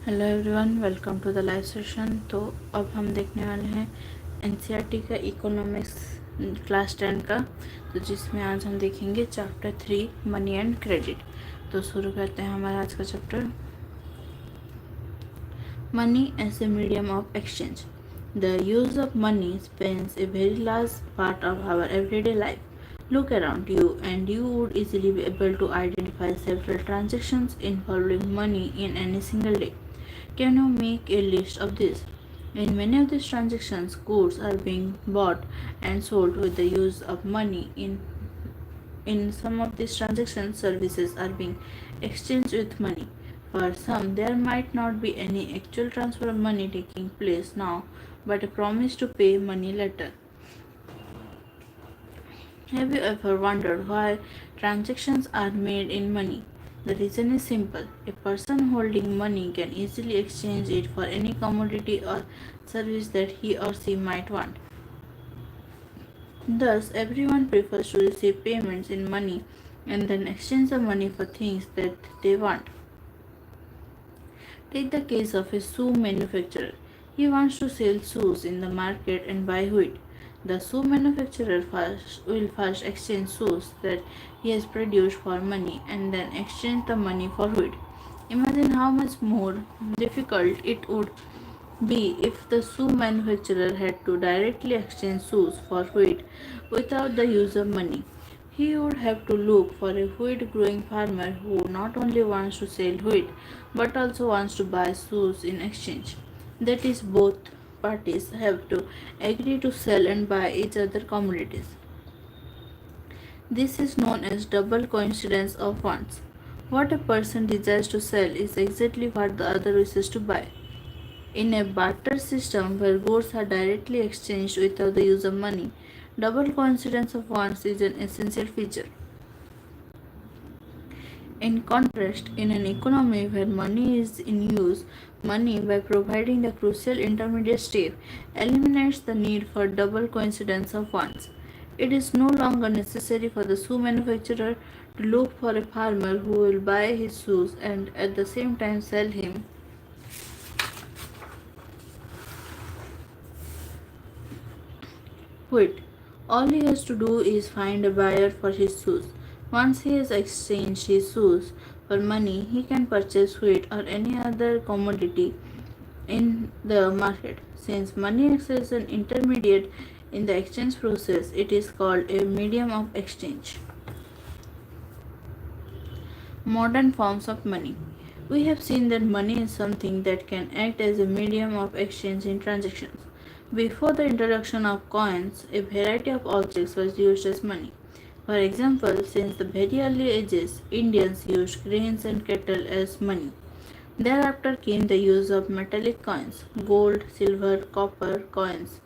Hello everyone, welcome to the live session. तो अब हम देखने वाले हैं एनसीईआरटी का इकोनॉमिक्स क्लास 10 का, तो जिसमें आज हम देखेंगे चैप्टर 3 मनी एंड क्रेडिट। तो शुरू करते हैं हमारा आज का chapter. Money as a medium of exchange. The use of money spends a very large part of our everyday life. Look around you and you would easily be able to identify several transactions involving money in any single day. Can you make a list of these? In many of these transactions, goods are being bought and sold with the use of money. In some of these transactions, services are being exchanged with money. For some, there might not be any actual transfer of money taking place now, but a promise to pay money later. Have you ever wondered why transactions are made in money? The reason is simple. A person holding money can easily exchange it for any commodity or service that he or she might want. Thus, everyone prefers to receive payments in money and then exchange the money for things that they want. Take the case of a shoe manufacturer. He wants to sell shoes in the market and buy wheat. The shoe manufacturer will first exchange shoes that he has produced for money and then exchange the money for wheat. Imagine how much more difficult it would be if the shoe manufacturer had to directly exchange shoes for wheat without the use of money. He would have to look for a wheat growing farmer who not only wants to sell wheat but also wants to buy shoes in exchange. That is, both parties have to agree to sell and buy each other commodities. This is known as double coincidence of wants. What a person desires to sell is exactly what the other wishes to buy. In a barter system where goods are directly exchanged without the use of money, double coincidence of wants is an essential feature. In contrast, in an economy where money is in use, money, by providing the crucial intermediate step, eliminates the need for double coincidence of wants. It is no longer necessary for the shoe manufacturer to look for a farmer who will buy his shoes and at the same time sell him wheat. All he has to do is find a buyer for his shoes. Once he has exchanged his shoes for money, he can purchase wheat or any other commodity in the market. Since money acts as an intermediate in the exchange process, it is called a medium of exchange. Modern forms of money. We have seen that money is something that can act as a medium of exchange in transactions. Before the introduction of coins, a variety of objects was used as money. For example, since the very early ages, Indians used grains and cattle as money. Thereafter came the use of metallic coins, gold, silver, copper coins,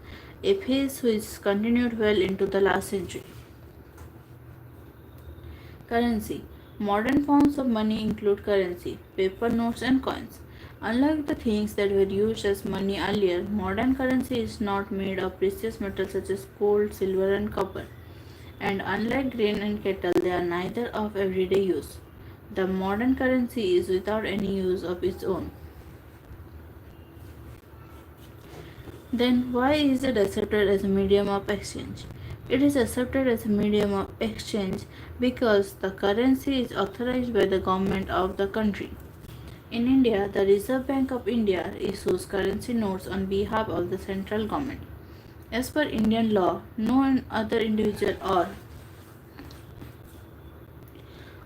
a phase which continued well into the last century. Currency. Modern forms of money include currency, paper notes, and coins. Unlike the things that were used as money earlier, modern currency is not made of precious metals such as gold, silver, and copper. And unlike grain and cattle, they are neither of everyday use. The modern currency is without any use of its own. Then, why is it accepted as a medium of exchange? It is accepted as a medium of exchange because the currency is authorized by the government of the country. In India, the Reserve Bank of India issues currency notes on behalf of the central government. As per Indian law, no other individual or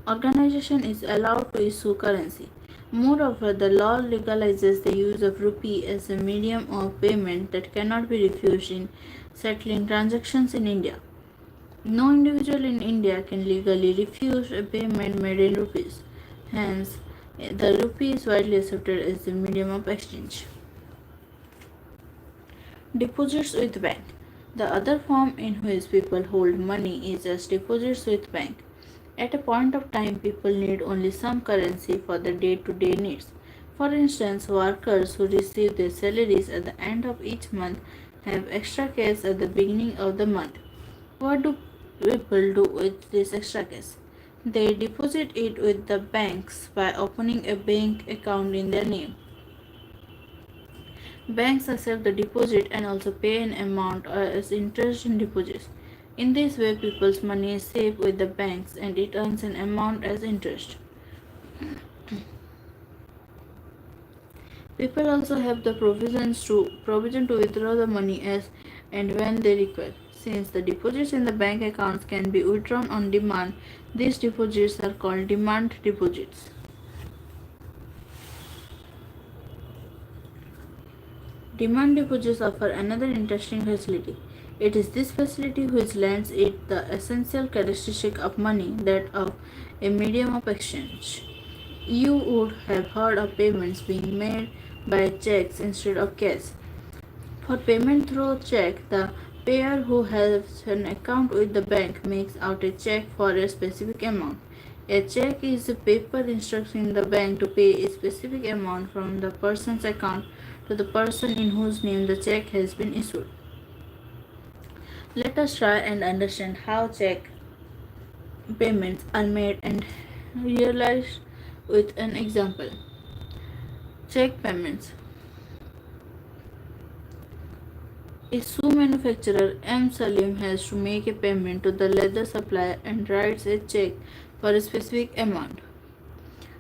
organization is allowed to issue currency. Moreover, the law legalizes the use of rupee as a medium of payment that cannot be refused in settling transactions in India. No individual in India can legally refuse a payment made in rupees. Hence, the rupee is widely accepted as the medium of exchange. Deposits with bank. The other form in which people hold money is as deposits with bank. At a point of time, people need only some currency for their day-to-day needs. For instance, workers who receive their salaries at the end of each month have extra cash at the beginning of the month. What do people do with this extra cash? They deposit it with the banks by opening a bank account in their name. Banks accept the deposit and also pay an amount as interest in deposits. In this way, people's money is safe with the banks and it earns an amount as interest. People also have the provision to withdraw the money as and when they require. Since the deposits in the bank accounts can be withdrawn on demand, these deposits are called demand deposits. Demand deposits offer another interesting facility. It is this facility which lends it the essential characteristic of money, that of a medium of exchange. You would have heard of payments being made by checks instead of cash. For payment through check, the payer who has an account with the bank makes out a check for a specific amount. A check is a paper instructing the bank to pay a specific amount from the person's account to the person in whose name the check has been issued. Let us try and understand how check payments are made and realize with an example. Check payments. A shoe manufacturer M. Salim has to make a payment to the leather supplier and writes a check for a specific amount.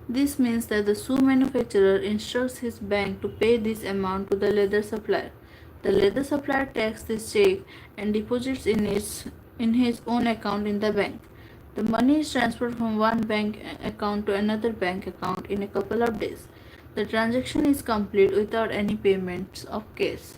This means that the shoe manufacturer instructs his bank to pay this amount to the leather supplier. The leather supplier takes this check and deposits in his own account in the bank. The money is transferred from one bank account to another bank account in a couple of days. The transaction is complete without any payments of cash.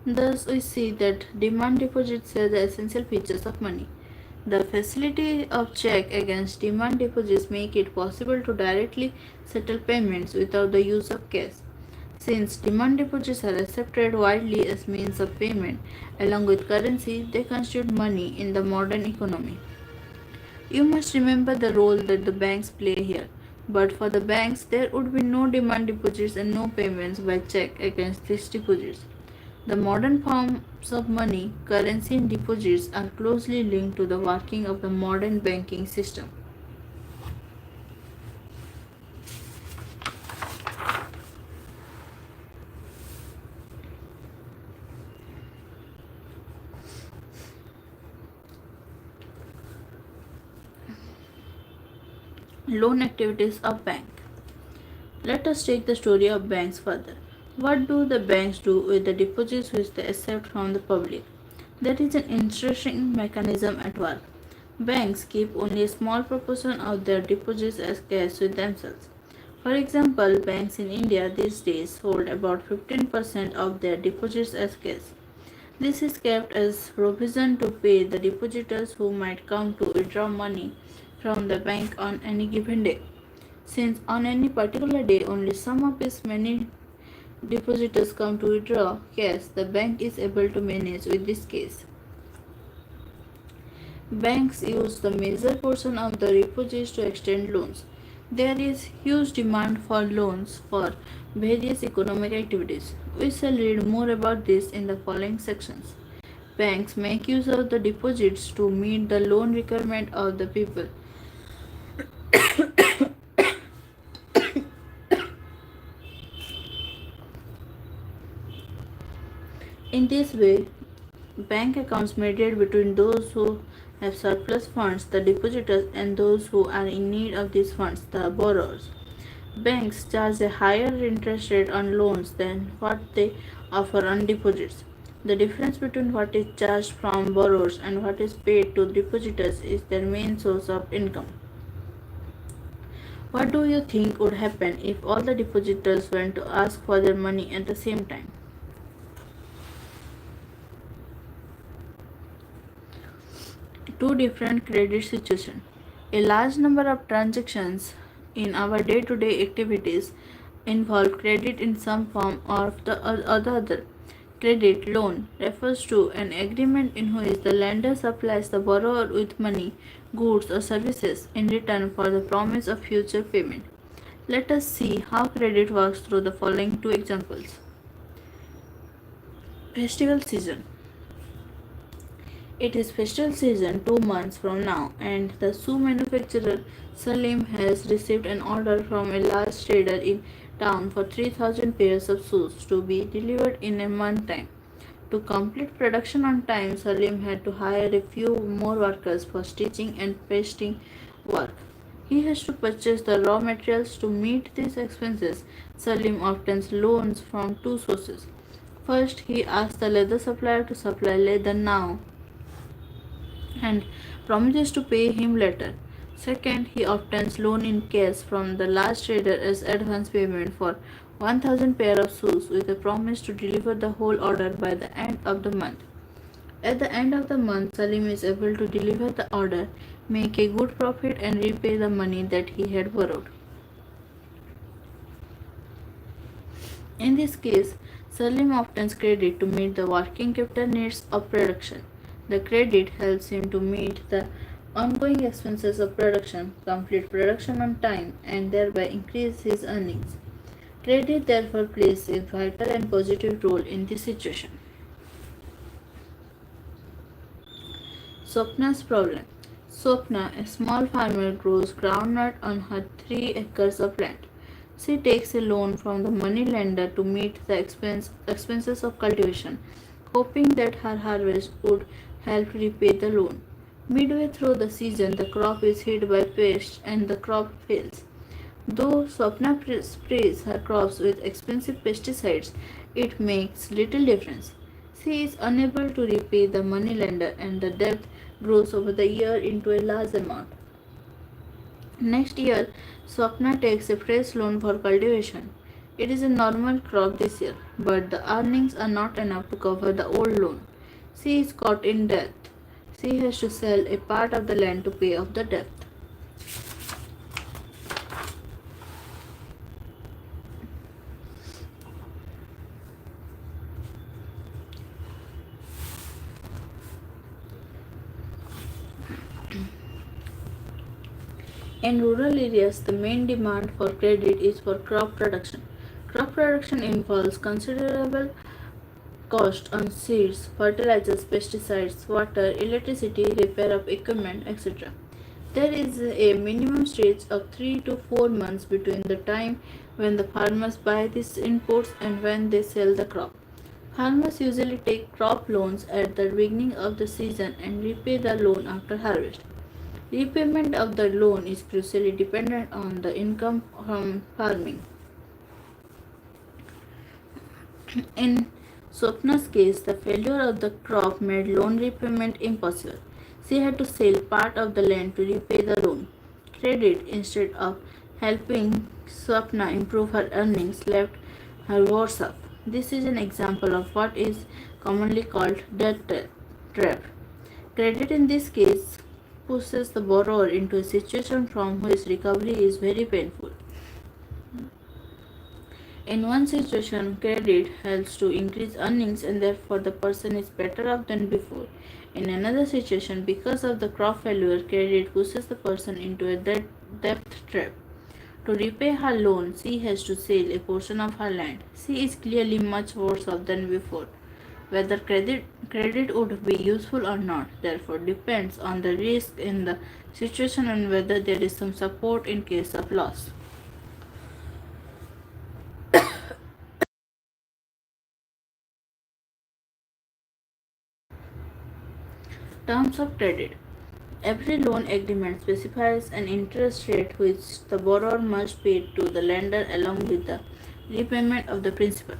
Thus, we see that demand deposits are the essential features of money. The facility of check against demand deposits make it possible to directly settle payments without the use of cash. Since demand deposits are accepted widely as means of payment, along with currency, they constitute money in the modern economy. You must remember the role that the banks play here. But for the banks, there would be no demand deposits and no payments by check against these deposits. The modern forms of money, currency, and deposits are closely linked to the working of the modern banking system. Loan activities of bank. Let us take the story of banks further. What do the banks do with the deposits which they accept from the public? There is an interesting mechanism at work. Banks keep only a small proportion of their deposits as cash with themselves. For example, banks in India these days hold about 15% of their deposits as cash. This is kept as provision to pay the depositors who might come to withdraw money from the bank on any given day. Since on any particular day only some of its many depositors come to withdraw cash, the bank is able to manage with this case. Banks use the major portion of the deposits to extend loans. There is huge demand for loans for various economic activities. We shall read more about this in the following sections. Banks make use of the deposits to meet the loan requirement of the people. In this way, bank accounts mediate between those who have surplus funds, the depositors, and those who are in need of these funds, the borrowers. Banks charge a higher interest rate on loans than what they offer on deposits. The difference between what is charged from borrowers and what is paid to depositors is their main source of income. What do you think would happen if all the depositors went to ask for their money at the same time? Two different credit situations. A large number of transactions in our day-to-day activities involve credit in some form or the other. Credit loan refers to an agreement in which the lender supplies the borrower with money, goods, or services in return for the promise of future payment. Let us see how credit works through the following two examples. Festival season. It is festival season 2 months from now, and the shoe manufacturer Salim has received an order from a large trader in town for 3,000 pairs of shoes to be delivered in a month time. To complete production on time, Salim had to hire a few more workers for stitching and pasting work. He has to purchase the raw materials to meet these expenses. Salim obtains loans from two sources. First, he asks the leather supplier to supply leather now and promises to pay him later. Second, he obtains loan in cash from the large trader as advance payment for 1,000 pair of shoes with a promise to deliver the whole order by the end of the month. At the end of the month, Salim is able to deliver the order, make a good profit, and repay the money that he had borrowed. In this case, Salim obtains credit to meet the working capital needs of production. The credit helps him to meet the ongoing expenses of production, complete production on time, and thereby increase his earnings. Credit therefore plays a vital and positive role in this situation. Swapna's problem. Swapna, a small farmer, grows groundnut on her 3 acres of land. She takes a loan from the money lender to meet the expenses of cultivation, hoping that her harvest would help repay the loan. Midway through the season, the crop is hit by pests and the crop fails. Though Swapna sprays her crops with expensive pesticides, it makes little difference. She is unable to repay the moneylender and the debt grows over the year into a large amount. Next year, Swapna takes a fresh loan for cultivation. It is a normal crop this year, but the earnings are not enough to cover the old loan. She is caught in debt. She has to sell a part of the land to pay off the debt. In rural areas, the main demand for credit is for crop production. Crop production involves considerable cost on seeds, fertilizers, pesticides, water, electricity, repair of equipment, etc. There is a minimum stretch of 3 to 4 months between the time when the farmers buy these inputs and when they sell the crop. Farmers usually take crop loans at the beginning of the season and repay the loan after harvest. Repayment of the loan is crucially dependent on the income from farming. In Swapna's case, the failure of the crop made loan repayment impossible. She had to sell part of the land to repay the loan. Credit, instead of helping Swapna improve her earnings, left her worse off. This is an example of what is commonly called debt trap. Credit in this case pushes the borrower into a situation from which recovery is very painful. In one situation, credit helps to increase earnings and therefore the person is better off than before. In another situation, because of the crop failure, credit pushes the person into a debt trap. To repay her loan, she has to sell a portion of her land. She is clearly much worse off than before. Whether credit would be useful or not, therefore, depends on the risk in the situation and whether there is some support in case of loss. Terms of credit. Every loan agreement specifies an interest rate which the borrower must pay to the lender along with the repayment of the principal.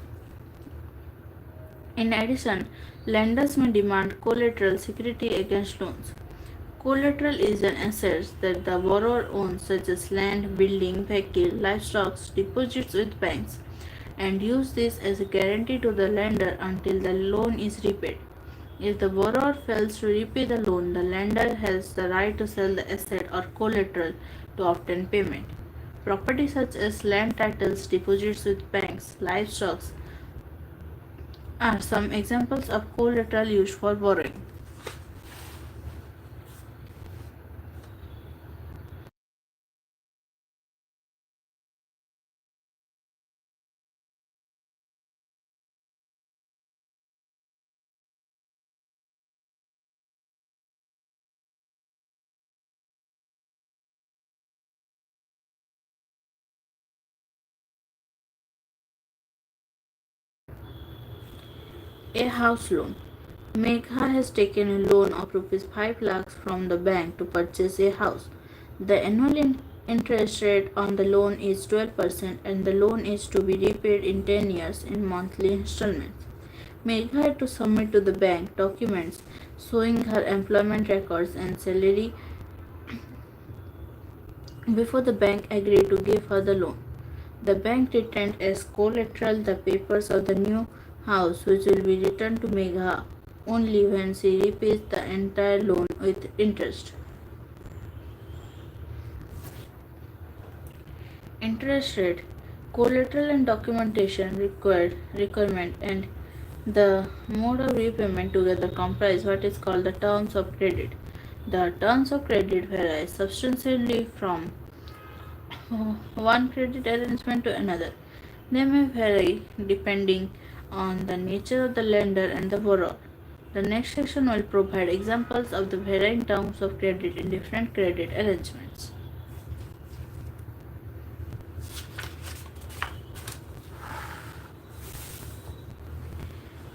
In addition, lenders may demand collateral security against loans. Collateral is an asset that the borrower owns, such as land, building, vehicle, livestock, deposits with banks, and use this as a guarantee to the lender until the loan is repaid. If the borrower fails to repay the loan, the lender has the right to sell the asset or collateral to obtain payment. Property such as land titles, deposits with banks, livestock are some examples of collateral used for borrowing. A house loan. Megha has taken a loan of rupees 5 lakhs from the bank to purchase a house. The annual interest rate on the loan is 12% and the loan is to be repaid in 10 years in monthly installments. Megha had to submit to the bank documents showing her employment records and salary before the bank agreed to give her the loan. The bank returned as collateral the papers of the new house, which will be returned to Megha only when she repays the entire loan with interest. Interest rate, collateral and documentation requirement, and the mode of repayment together comprise what is called the terms of credit. The terms of credit vary substantially from one credit arrangement to another. They may vary depending on the nature of the lender and the borrower. The next section will provide examples of the varying terms of credit in different credit arrangements.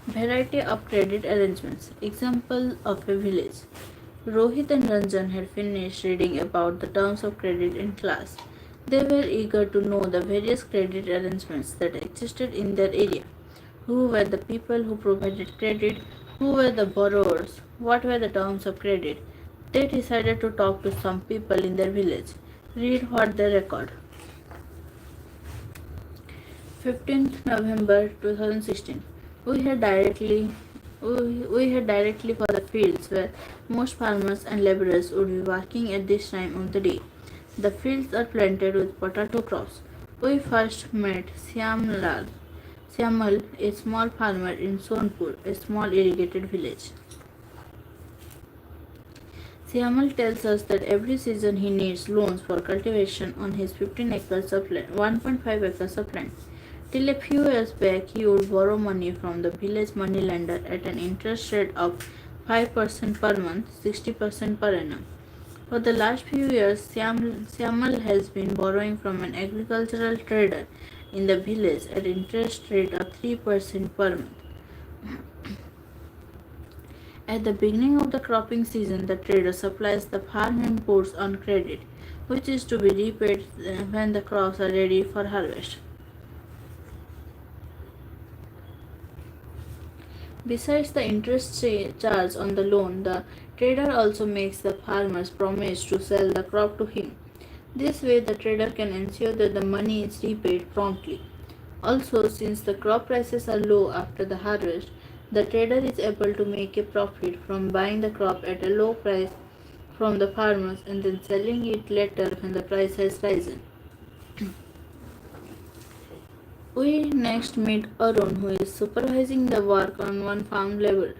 Variety of credit arrangements. Example of a village. Rohit and Ranjan had finished reading about the terms of credit in class. They were eager to know the various credit arrangements that existed in their area. Who were the people who provided credit? Who were the borrowers? What were the terms of credit? They decided to talk to some people in their village. Read what they record. 15th November 2016. We head directly for the fields where most farmers and laborers would be working at this time of the day. The fields are planted with potato crops. We first met Syamal, a small farmer in Sonpur, a small irrigated village. Syamal tells us that every season he needs loans for cultivation on his 15 acres of land, 1.5 acres of land. Till a few years back, he would borrow money from the village moneylender at an interest rate of 5% per month, 60% per annum. For the last few years, Syamal has been borrowing from an agricultural trader in the village at interest rate of 3% per month. At the beginning of the cropping season, the trader supplies the farm imports on credit, which is to be repaid when the crops are ready for harvest. Besides the interest charge on the loan, the trader also makes the farmers promise to sell the crop to him. This way, the trader can ensure that the money is repaid promptly. Also, since the crop prices are low after the harvest, the trader is able to make a profit from buying the crop at a low price from the farmers and then selling it later when the price has risen. We next meet Arun, who is supervising the work on one farm laborer.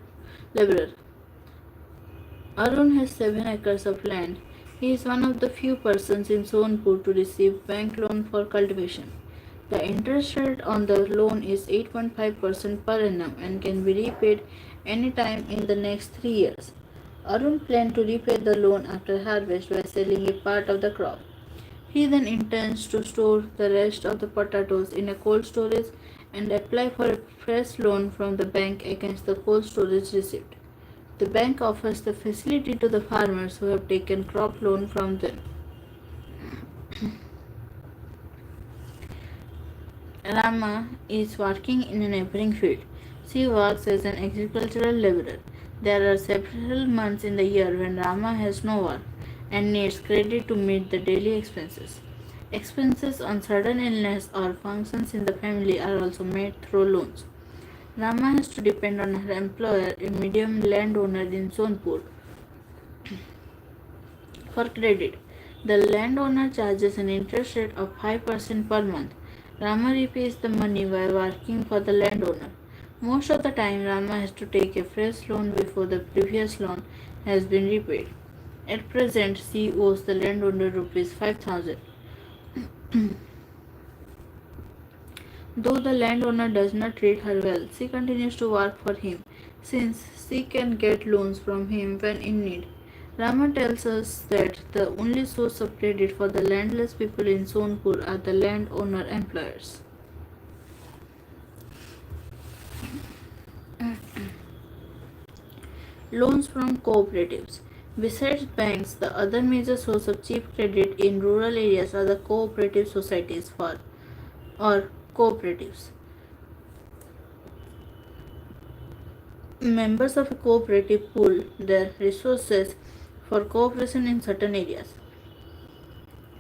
Arun has 7 acres of land. He is one of the few persons in Sonpur to receive bank loan for cultivation. The interest rate on the loan is 8.5% per annum and can be repaid any time in the next 3 years. Arun plans to repay the loan after harvest by selling a part of the crop. He then intends to store the rest of the potatoes in a cold storage and apply for a fresh loan from the bank against the cold storage receipt. The bank offers the facility to the farmers who have taken crop loan from them. Rama is working in a neighboring field. She works as an agricultural laborer. There are several months in the year when Rama has no work and needs credit to meet the daily expenses. Expenses on sudden illness or functions in the family are also made through loans. Rama has to depend on her employer, a medium landowner in Sonpur, for credit. The landowner charges an interest rate of 5% per month. Rama repays the money while working for the landowner. Most of the time, Rama has to take a fresh loan before the previous loan has been repaid. At present, she owes the landowner rupees 5,000. Though the landowner does not treat her well, she continues to work for him since she can get loans from him when in need. Rama tells us that the only source of credit for the landless people in Sonpur are the landowner employers. Loans from cooperatives. Besides banks, the other major source of cheap credit in rural areas are the cooperative societies for or cooperatives. Members of a cooperative pool their resources for cooperation in certain areas.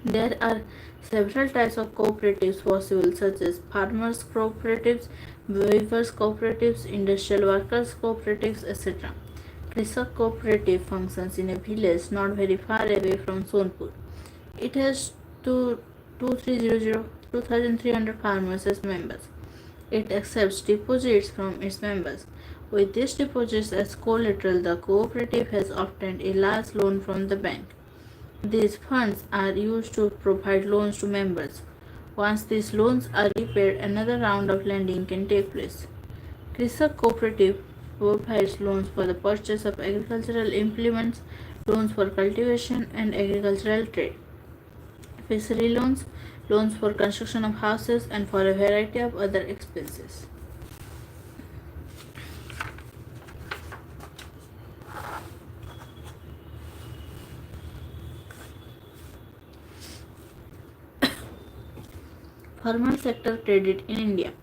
There are several types of cooperatives possible, such as farmers' cooperatives, weavers' cooperatives, industrial workers' cooperatives, etc. Krisak cooperative functions in a village not very far away from Sonpur. It has 2,300 farmers as members. It accepts deposits from its members. With these deposits as collateral, the cooperative has obtained a large loan from the bank. These funds are used to provide loans to members. Once these loans are repaid, another round of lending can take place. Krisak Cooperative provides loans for the purchase of agricultural implements, loans for cultivation and agricultural trade, fishery loans, loans for construction of houses, and for a variety of other expenses. Formal sector credit in India.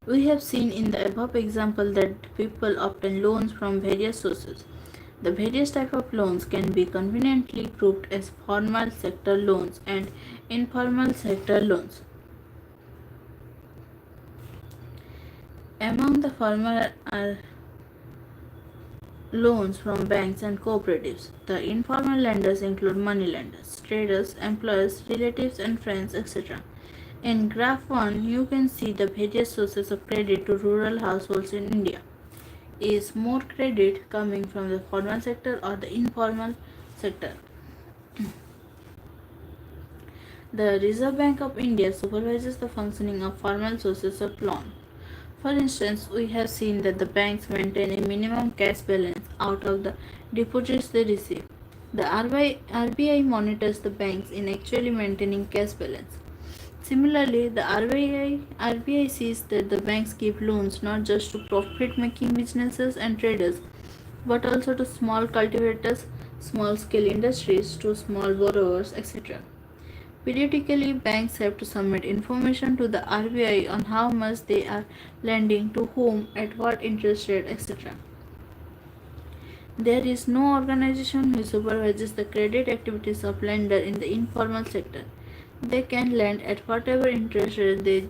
We have seen in the above example that people obtain loans from various sources. The various types of loans can be conveniently grouped as formal sector loans and informal sector loans. Among the formal are loans from banks and cooperatives. The informal lenders include money lenders, traders, employers, relatives and friends, etc. In graph 1, you can see the various sources of credit to rural households in India. Is more credit coming from the formal sector or the informal sector? The Reserve Bank of India supervises the functioning of formal sources of loan. For instance, we have seen that the banks maintain a minimum cash balance out of the deposits they receive. The RBI monitors the banks in actually maintaining cash balance. Similarly, the RBI sees that the banks give loans not just to profit making businesses and traders, but also to small cultivators, small scale industries, to small borrowers, etc. Periodically, banks have to submit information to the RBI on how much they are lending to whom, at what interest rate, etc. There is no organization which supervises the credit activities of lender in the informal sector. They can lend at whatever interest rate they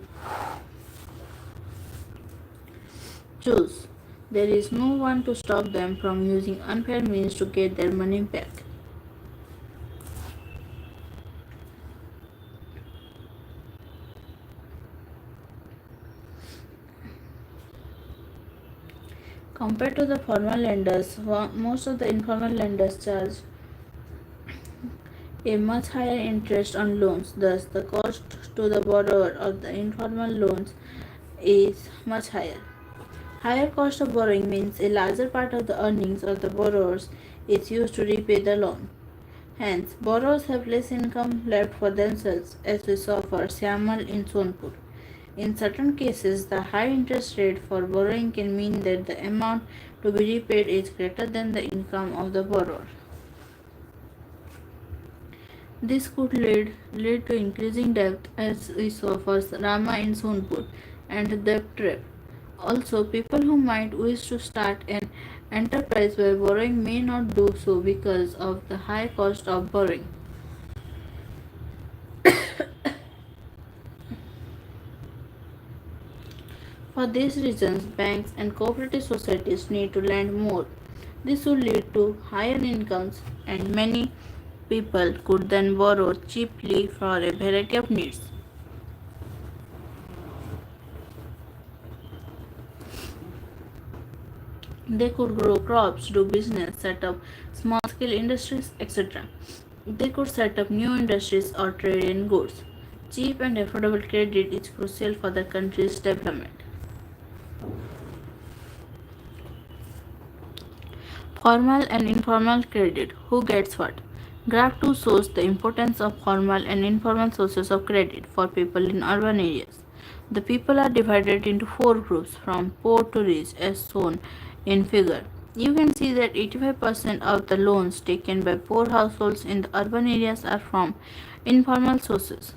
choose. There is no one to stop them from using unfair means to get their money back. Compared to the formal lenders, most of the informal lenders charge a much higher interest on loans. Thus, the cost to the borrower of the informal loans is much higher. Higher cost of borrowing means a larger part of the earnings of the borrowers is used to repay the loan. Hence, borrowers have less income left for themselves, as we saw for Syamal in Sonpur. In certain cases, the high interest rate for borrowing can mean that the amount to be repaid is greater than the income of the borrower. This could lead to increasing debt, as we saw for Rama in Sonpur, and debt trap. Also, people who might wish to start an enterprise by borrowing may not do so because of the high cost of borrowing. For these reasons, banks and cooperative societies need to lend more. This would lead to higher incomes, and many people could then borrow cheaply for a variety of needs. They could grow crops, do business, set up small scale industries, etc. They could set up new industries or trade in goods. Cheap and affordable credit is crucial for the country's development. Formal and informal credit. Who gets what? Graph 2 shows the importance of formal and informal sources of credit for people in urban areas. The people are divided into four groups from poor to rich as shown in figure. You can see that 85% of the loans taken by poor households in the urban areas are from informal sources.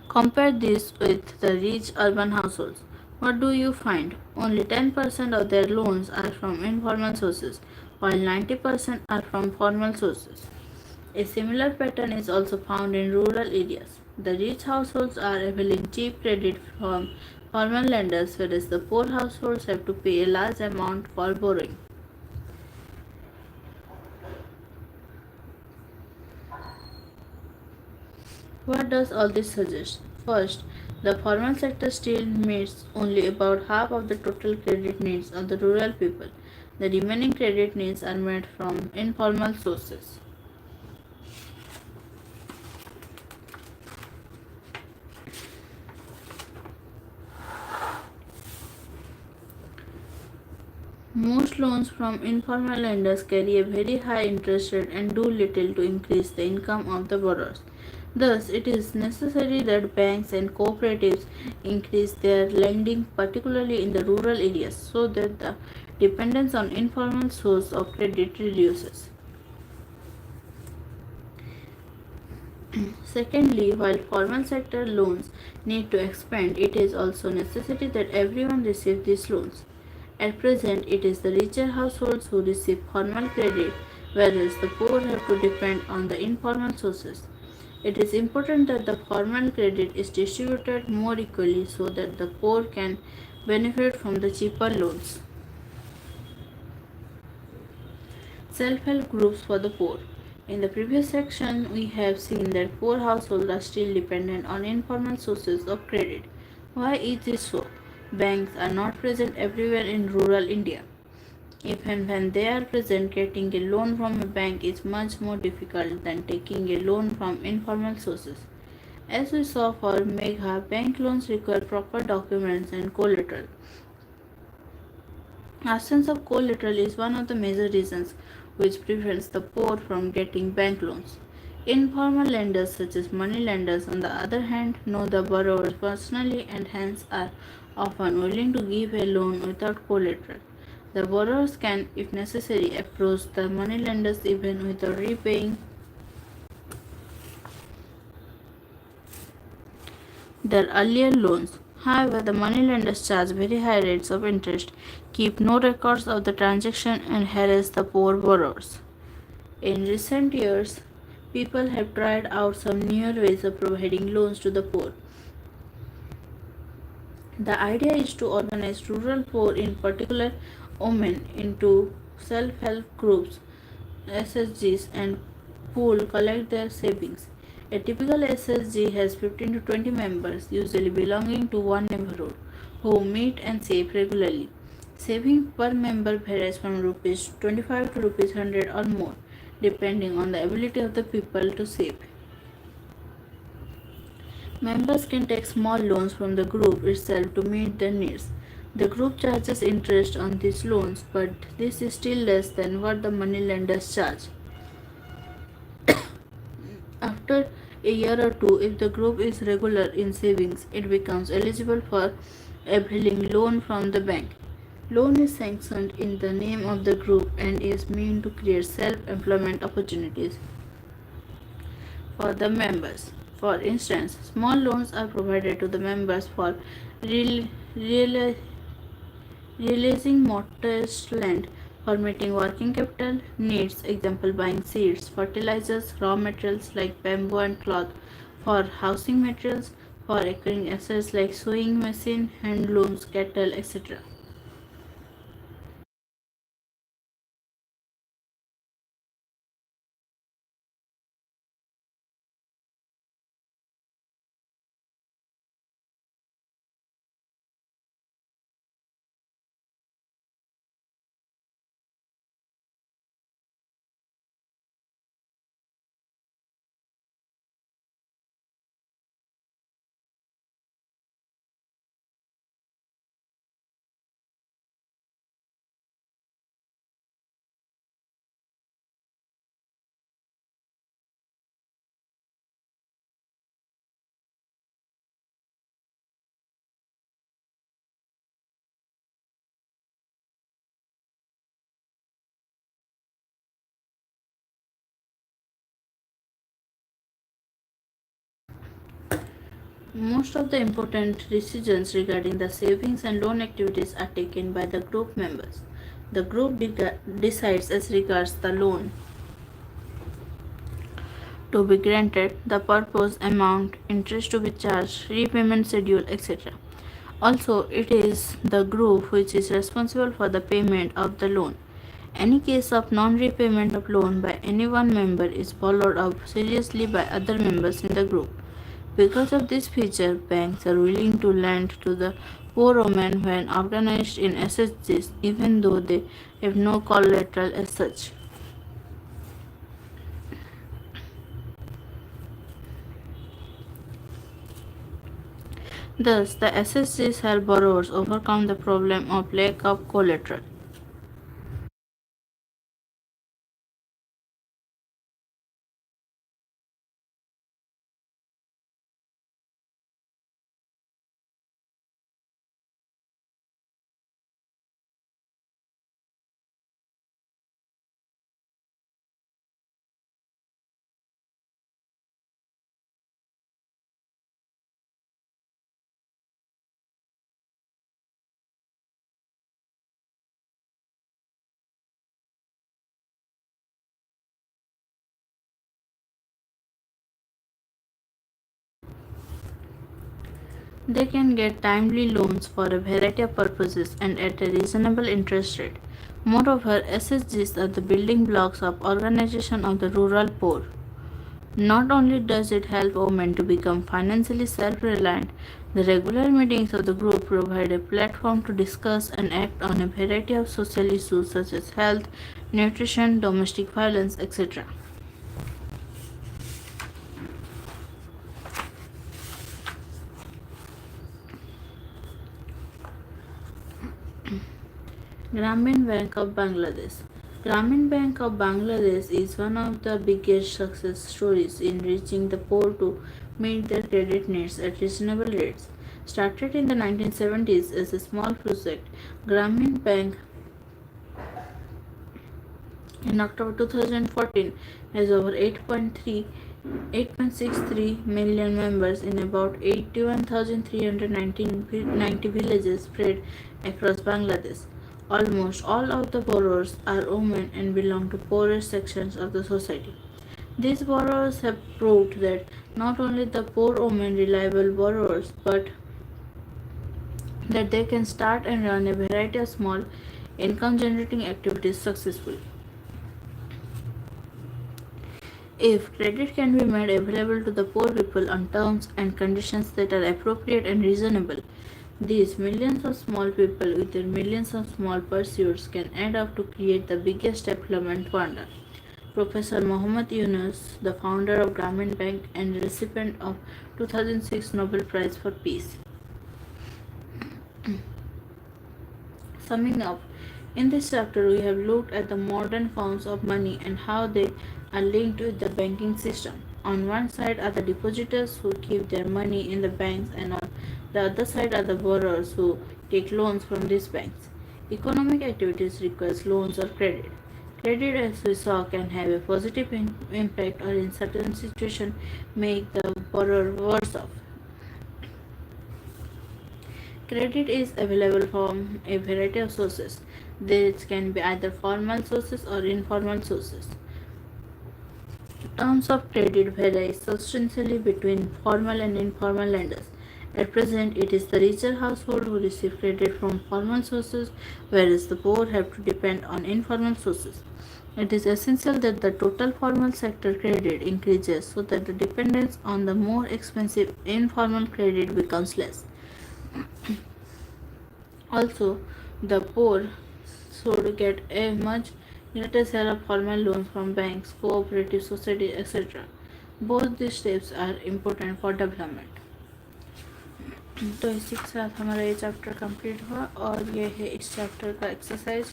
Compare this with the rich urban households. What do you find? Only 10% of their loans are from informal sources, while 90% are from formal sources. A similar pattern is also found in rural areas. The rich households are availing cheap credit from formal lenders, whereas the poor households have to pay a large amount for borrowing. What does all this suggest? First, the formal sector still meets only about half of the total credit needs of the rural people. The remaining credit needs are met from informal sources. Most loans from informal lenders carry a very high interest rate and do little to increase the income of the borrowers. Thus, it is necessary that banks and cooperatives increase their lending, particularly in the rural areas, so that the dependence on informal source of credit reduces. Secondly, while formal sector loans need to expand, it is also necessary that everyone receive these loans. At present, it is the richer households who receive formal credit, whereas the poor have to depend on the informal sources. It is important that the formal credit is distributed more equally so that the poor can benefit from the cheaper loans. Self-help groups for the poor. In the previous section, we have seen that poor households are still dependent on informal sources of credit. Why is this so? Banks are not present everywhere in rural India. If and when they are present, getting a loan from a bank is much more difficult than taking a loan from informal sources. As we saw for Megha, bank loans require proper documents and collateral. Absence of collateral is one of the major reasons which prevents the poor from getting bank loans. Informal lenders such as money lenders on the other hand know the borrowers personally and hence are often willing to give a loan without collateral. The borrowers can, if necessary, approach the money lenders even without repaying their earlier loans. However, the moneylenders charge very high rates of interest, keep no records of the transaction, and harass the poor borrowers. In recent years, people have tried out some newer ways of providing loans to the poor. The idea is to organize rural poor, in particular women, into self help groups, SSGs, and pool collect their savings. A typical SSG has 15 to 20 members, usually belonging to one neighborhood, who meet and save regularly. Saving per member varies from rupees 25 to rupees 100 or more, depending on the ability of the people to save. Members can take small loans from the group itself to meet their needs. The group charges interest on these loans, but this is still less than what the money lenders charge. After a year or two, if the group is regular in savings, it becomes eligible for availing loan from the bank. Loan is sanctioned in the name of the group and is meant to create self-employment opportunities for the members. For instance, small loans are provided to the members for real, real, releasing mortgaged land for meeting working capital needs, example buying seeds, fertilizers, raw materials like bamboo and cloth, for housing materials, for acquiring assets like sewing machine, handlooms, cattle, etc. Most of the important decisions regarding the savings and loan activities are taken by the group members. The group decides as regards the loan to be granted, the purpose, amount, interest to be charged, repayment schedule, etc. Also, it is the group which is responsible for the payment of the loan. Any case of non-repayment of loan by any one member is followed up seriously by other members in the group. Because of this feature, banks are willing to lend to the poor women when organized in SHGs even though they have no collateral as such. Thus, the SSGs help borrowers overcome the problem of lack of collateral. They can get timely loans for a variety of purposes and at a reasonable interest rate. Moreover, SSGs are the building blocks of organization of the rural poor. Not only does it help women to become financially self-reliant, the regular meetings of the group provide a platform to discuss and act on a variety of social issues such as health, nutrition, domestic violence, etc. Grameen Bank of Bangladesh. Grameen Bank of Bangladesh is one of the biggest success stories in reaching the poor to meet their credit needs at reasonable rates. Started in the 1970s as a small project, Grameen Bank in October 2014 has over 8.63 million members in about 81,390 villages spread across Bangladesh. Almost all of the borrowers are women and belong to poorest sections of the society. These borrowers have proved that not only the poor women reliable borrowers but that they can start and run a variety of small income generating activities successfully. If credit can be made available to the poor people on terms and conditions that are appropriate and reasonable, these millions of small people with their millions of small pursuits can add up to create the biggest development wonder. Professor Mohammad Yunus, the founder of Grameen Bank and recipient of 2006 Nobel Prize for Peace. Summing up, in this chapter we have looked at the modern forms of money and how they are linked with the banking system. On one side are the depositors who keep their money in the banks, and on the other side are the borrowers who take loans from these banks. Economic activities requires loans or credit. Credit, as we saw, can have a positive impact or in certain situations make the borrower worse off. Credit is available from a variety of sources. These can be either formal sources or informal sources. Terms of credit vary substantially between formal and informal lenders. At present, it is the richer household who receive credit from formal sources, whereas the poor have to depend on informal sources. It is essential that the total formal sector credit increases so that the dependence on the more expensive informal credit becomes less. Also, the poor should get a much greater share of formal loans from banks, cooperative societies, etc. Both these steps are important for development. तो इसी के साथ हमारा ये chapter complete हुआ और ये है इस चैप्टर का एक्सरसाइज।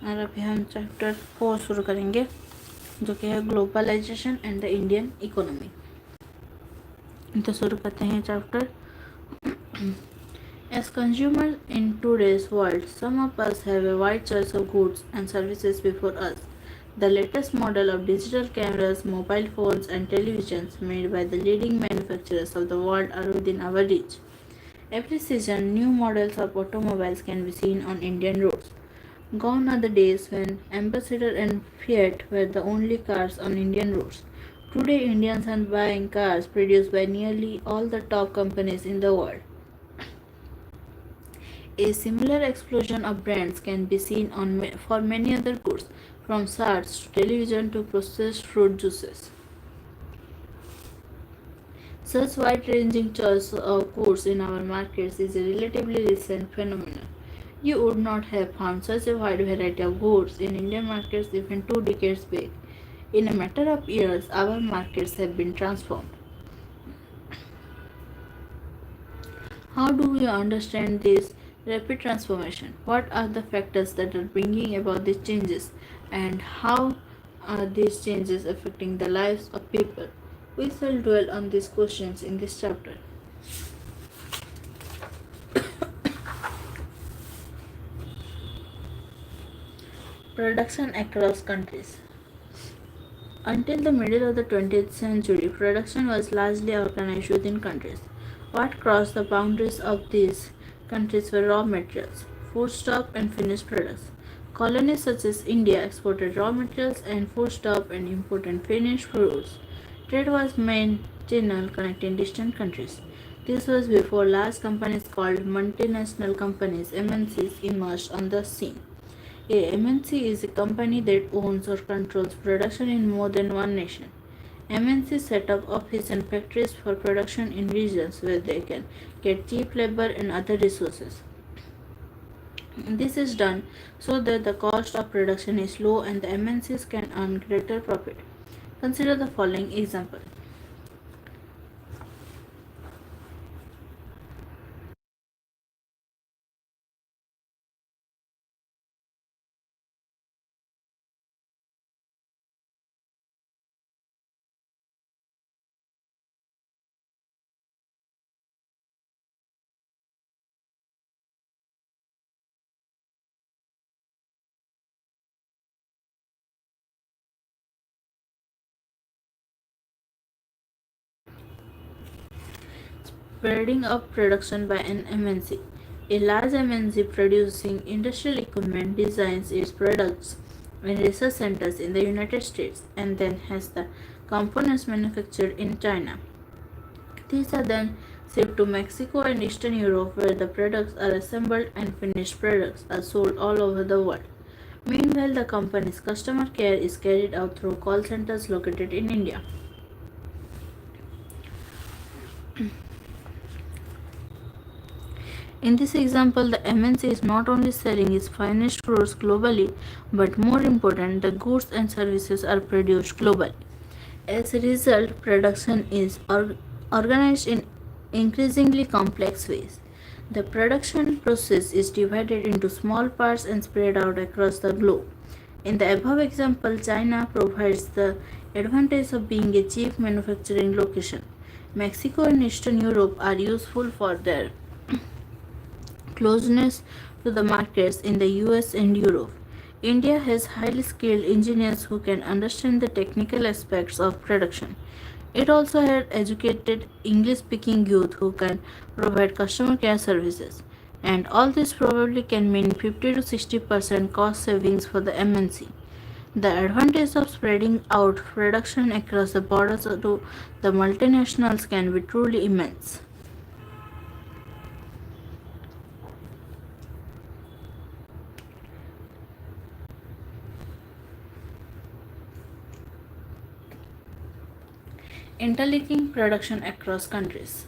और अभी हम चैप्टर 4 शुरू करेंगे जो कि है globalisation and the Indian economy. तो शुरू करते हैं chapter. As consumers in today's world, some of us have a wide choice of goods and services before us. The latest model of digital cameras, mobile phones, and televisions made by the leading manufacturers of the world are within our reach. Every season, new models of automobiles can be seen on Indian roads. Gone are the days when Ambassador and Fiat were the only cars on Indian roads. Today, Indians are buying cars produced by nearly all the top companies in the world. A similar explosion of brands can be seen for many other goods, from shirts to television to processed fruit juices. Such wide-ranging choice of goods in our markets is a relatively recent phenomenon. You would not have found such a wide variety of goods in Indian markets even 2 decades back. In a matter of years, our markets have been transformed. How do we understand this rapid transformation? What are the factors that are bringing about these changes, and how are these changes affecting the lives of people? We shall dwell on these questions in this chapter. Production across countries. Until the middle of the 20th century, production was largely organized within countries. What crossed the boundaries of these countries were raw materials, foodstuff, and finished products. Colonies such as India exported raw materials and foodstuff and imported finished goods. Trade was main channel connecting distant countries. This was before large companies called multinational companies (MNCs) emerged on the scene. A MNC is a company that owns or controls production in more than one nation. MNCs set up offices and factories for production in regions where they can get cheap labor and other resources. This is done so that the cost of production is low and the MNCs can earn greater profit. Consider the following example. Spreading of production by an MNC. A large MNC producing industrial equipment designs its products in research centers in the United States and then has the components manufactured in China. These are then shipped to Mexico and Eastern Europe, where the products are assembled and finished products are sold all over the world. Meanwhile, the company's customer care is carried out through call centers located in India. In this example, the MNC is not only selling its finished goods globally, but more important, the goods and services are produced globally. As a result, production is organized in increasingly complex ways. The production process is divided into small parts and spread out across the globe. In the above example, China provides the advantage of being a chief manufacturing location. Mexico and Eastern Europe are useful for their closeness to the markets in the US and Europe. India has highly skilled engineers who can understand the technical aspects of production. It also had educated English speaking youth who can provide customer care services. And all this probably can mean 50 to 60% cost savings for the MNC. The advantage of spreading out production across the borders to the multinationals can be truly immense. Interlinking production across countries.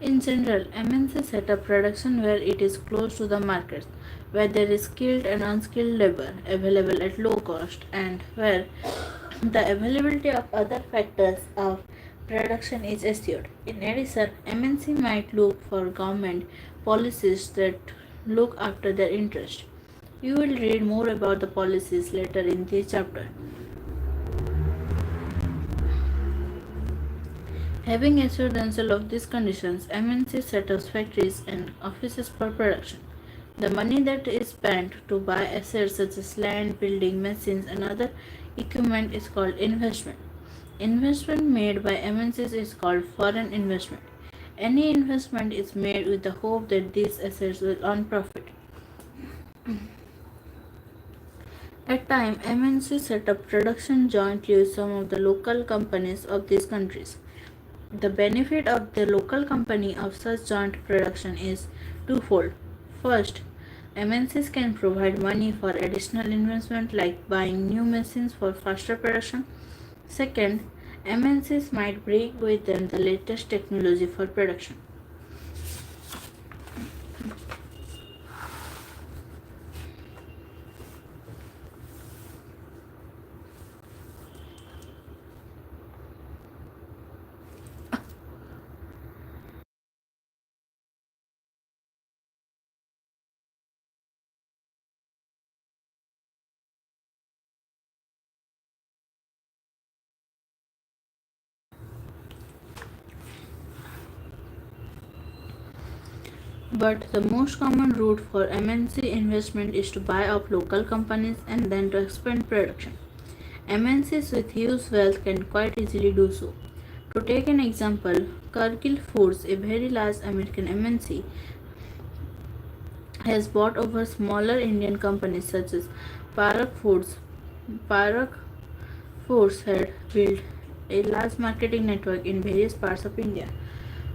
In general, MNC set up production where it is close to the markets, where there is skilled and unskilled labor available at low cost, and where the availability of other factors of production is assured. In addition, MNC might look for government policies that look after their interest. You will read more about the policies later in this chapter. Having assured themselves of these conditions, MNCs set up factories and offices for production. The money that is spent to buy assets such as land, building, machines, and other equipment is called investment. Investment made by MNCs is called foreign investment. Any investment is made with the hope that these assets will earn profit. At times, MNCs set up production jointly with some of the local companies of these countries. The benefit of the local company of such joint production is twofold. First, MNCs can provide money for additional investment like buying new machines for faster production. Second, MNCs might bring with them the latest technology for production. But the most common route for MNC investment is to buy up local companies and then to expand production. MNCs with huge wealth can quite easily do so. To take an example, Cargill Foods, a very large American MNC, has bought over smaller Indian companies such as Parak Foods. Parak Foods had built a large marketing network in various parts of India,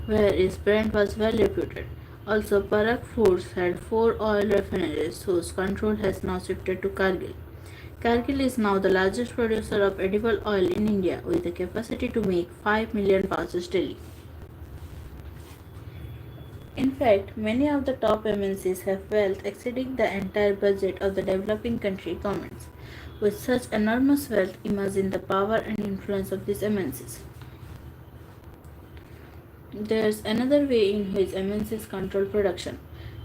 where its brand was well reputed. Also, Parak Foods had 4 oil refineries whose control has now shifted to Cargill. Cargill is now the largest producer of edible oil in India with a capacity to make 5 million pouches daily. In fact, many of the top MNCs have wealth exceeding the entire budget of the developing country governments. With such enormous wealth, imagine the power and influence of these MNCs. There's another way in which MNCs control production.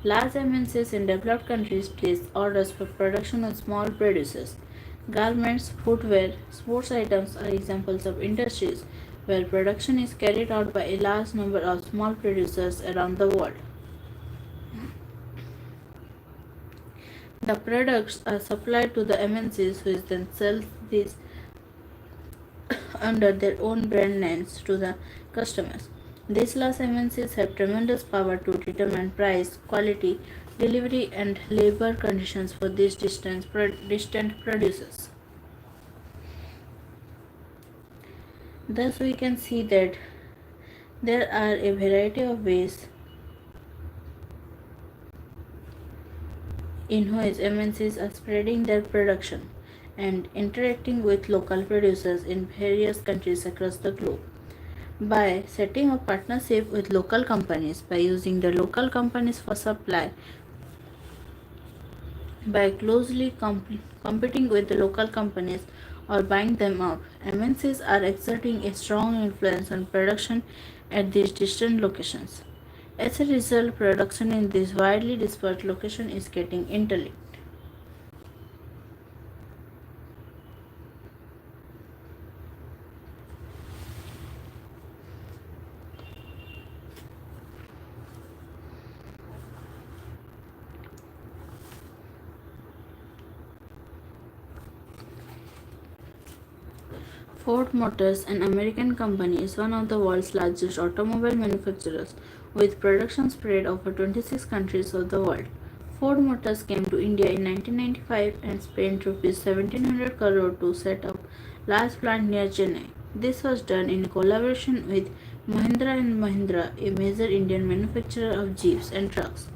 Large MNCs in developed countries place orders for production on small producers. Garments, footwear, sports items are examples of industries where production is carried out by a large number of small producers around the world. The products are supplied to the MNCs, which then sell these under their own brand names to the customers. These large MNCs have tremendous power to determine price, quality, delivery, and labor conditions for these distant producers. Thus, we can see that there are a variety of ways in which MNCs are spreading their production and interacting with local producers in various countries across the globe. By setting up partnership with local companies, by using the local companies for supply, by closely competing with the local companies or buying them up, MNCs are exerting a strong influence on production at these distant locations. As a result, production in these widely dispersed locations is getting interlinked. Ford Motors, an American company, is one of the world's largest automobile manufacturers with production spread over 26 countries of the world. Ford Motors came to India in 1995 and spent Rs 1700 crore to set up large plant near Chennai. This was done in collaboration with Mahindra and Mahindra, a major Indian manufacturer of jeeps and trucks.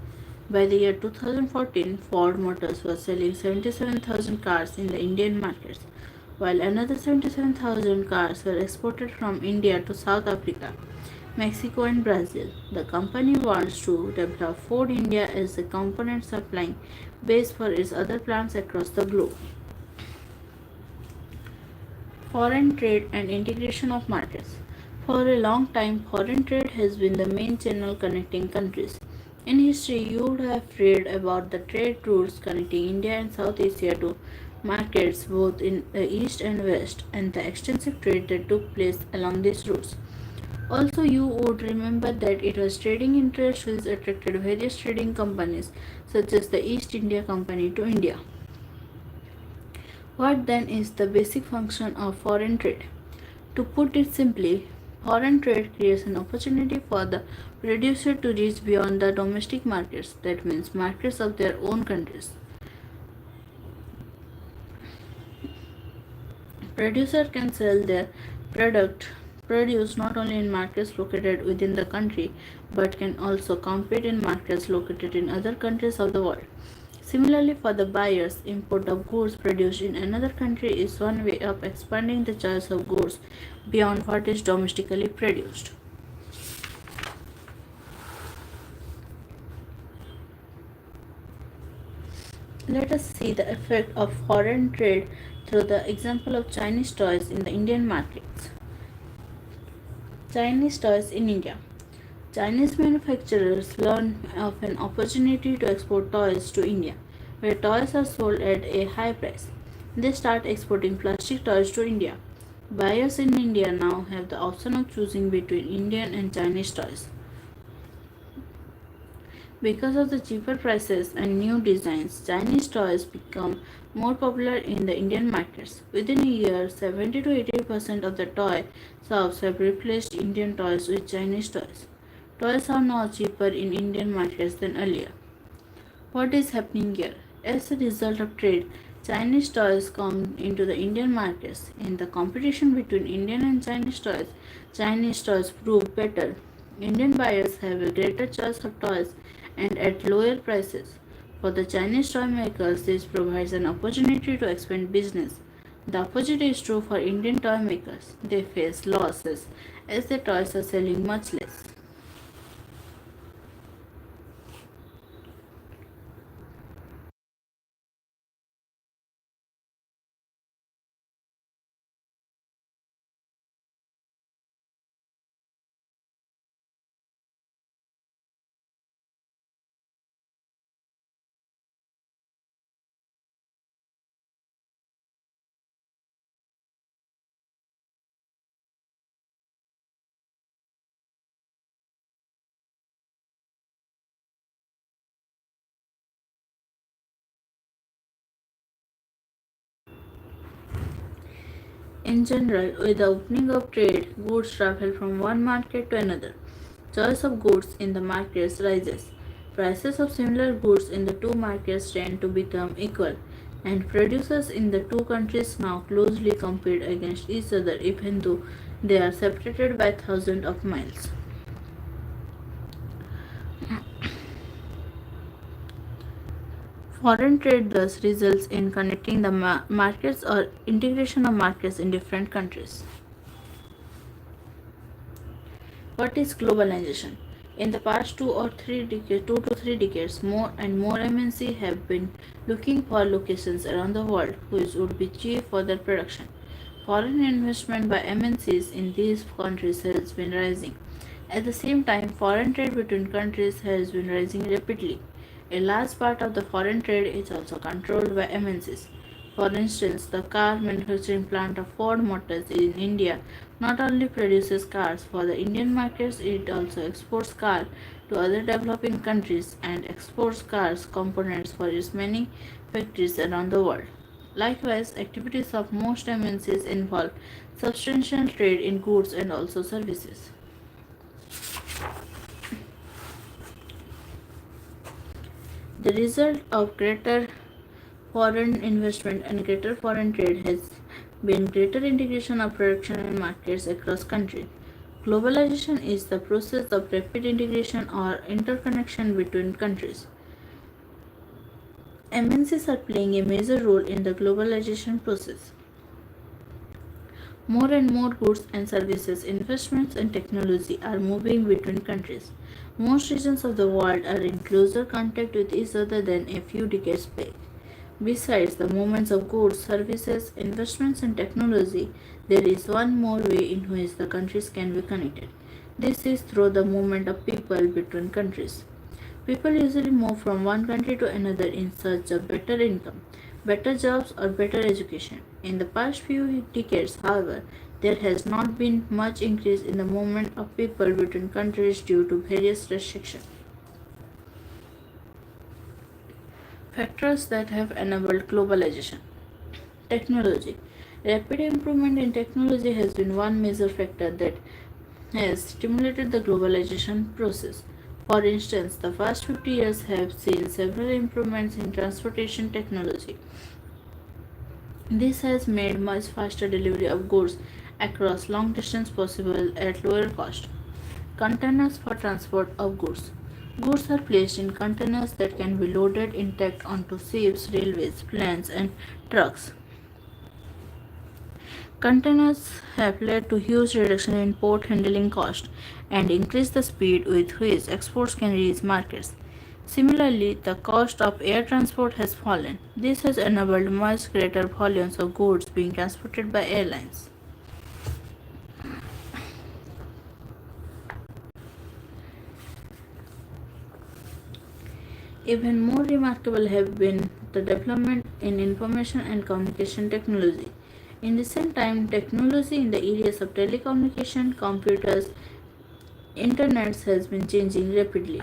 By the year 2014, Ford Motors was selling 77,000 cars in the Indian markets, while another 77,000 cars were exported from India to South Africa, Mexico, and Brazil. The company wants to develop Ford India as a component supplying base for its other plants across the globe. Foreign trade and integration of markets. For a long time, foreign trade has been the main channel connecting countries. In history, you would have read about the trade routes connecting India and South Asia to markets both in the East and West, and the extensive trade that took place along these routes. Also, you would remember that it was trading interests which attracted various trading companies such as the East India Company to India. What then is the basic function of foreign trade? To put it simply, foreign trade creates an opportunity for the producer to reach beyond the domestic markets, that means markets of their own countries. Producer can sell their product produced not only in markets located within the country but can also compete in markets located in other countries of the world. Similarly, for the buyers, import of goods produced in another country is one way of expanding the choice of goods beyond what is domestically produced. Let us see the effect of foreign trade through the example of Chinese toys in the Indian markets. Chinese toys in India. Chinese manufacturers learn of an opportunity to export toys to India, where toys are sold at a high price. They start exporting plastic toys to India. Buyers in India now have the option of choosing between Indian and Chinese toys. Because of the cheaper prices and new designs, Chinese toys become more popular in the Indian markets. Within a year, 70 to 80% of the toy shops have replaced Indian toys with Chinese toys. Toys are now cheaper in Indian markets than earlier. What is happening here? As a result of trade, Chinese toys come into the Indian markets. In the competition between Indian and Chinese toys prove better. Indian buyers have a greater choice of toys and at lower prices. For the Chinese toy makers, this provides an opportunity to expand business. The opposite is true for Indian toy makers. They face losses as their toys are selling much less. In general, with the opening of trade, goods travel from one market to another. Choice of goods in the markets rises. Prices of similar goods in the two markets tend to become equal, and producers in the two countries now closely compete against each other even though they are separated by thousands of miles. Foreign trade thus results in connecting the markets or integration of markets in different countries. What is globalization? In the past two to three decades, more and more MNC have been looking for locations around the world which would be cheap for their production. Foreign investment by MNCs in these countries has been rising. At the same time, foreign trade between countries has been rising rapidly. A large part of the foreign trade is also controlled by MNCs. For instance, the car manufacturing plant of Ford Motors in India not only produces cars for the Indian markets, it also exports cars to other developing countries and exports cars components for its many factories around the world. Likewise, activities of most MNCs involve substantial trade in goods and also services. The result of greater foreign investment and greater foreign trade has been greater integration of production and markets across countries. Globalization is the process of rapid integration or interconnection between countries. MNCs are playing a major role in the globalization process. More and more goods and services, investments, and technology are moving between countries. Most regions of the world are in closer contact with each other than a few decades back. Besides the movements of goods, services, investments, and technology, there is one more way in which the countries can be connected. This is through the movement of people between countries. People usually move from one country to another in search of better income, better jobs, or better education. In the past few decades, however, there has not been much increase in the movement of people between countries due to various restrictions. Factors that have enabled globalization. Technology. Rapid improvement in technology has been one major factor that has stimulated the globalization process. For instance, the past 50 years have seen several improvements in transportation technology. This has made much faster delivery of goods across long distance possible at lower cost. Containers for transport of goods. Goods are placed in containers that can be loaded intact onto ships, railways, planes, and trucks. Containers have led to huge reduction in port handling cost and increased the speed with which exports can reach markets. Similarly, the cost of air transport has fallen. This has enabled much greater volumes of goods being transported by airlines. Even more remarkable have been the development in information and communication technology. In recent time, technology in the areas of telecommunication, computers, internet has been changing rapidly.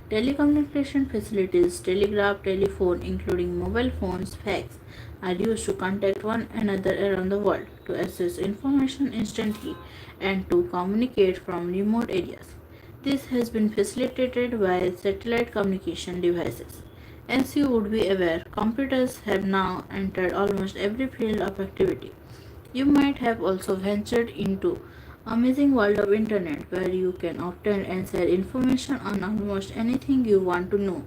Telecommunication facilities, telegraph, telephone, including mobile phones, fax, are used to contact one another around the world, to access information instantly, and to communicate from remote areas. This has been facilitated by satellite communication devices. As you would be aware, computers have now entered almost every field of activity. You might have also ventured into amazing world of internet where you can obtain and share information on almost anything you want to know.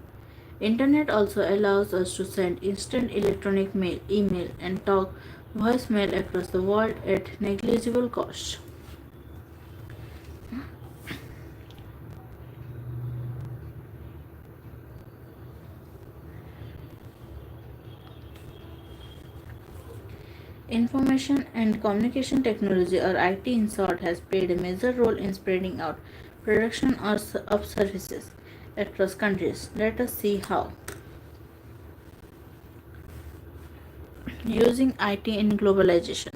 Internet also allows us to send instant electronic mail, email, and talk voicemail across the world at negligible cost. Information and communication technology, or IT in short, has played a major role in spreading out production of services across countries. Let us see how. Using IT in globalization.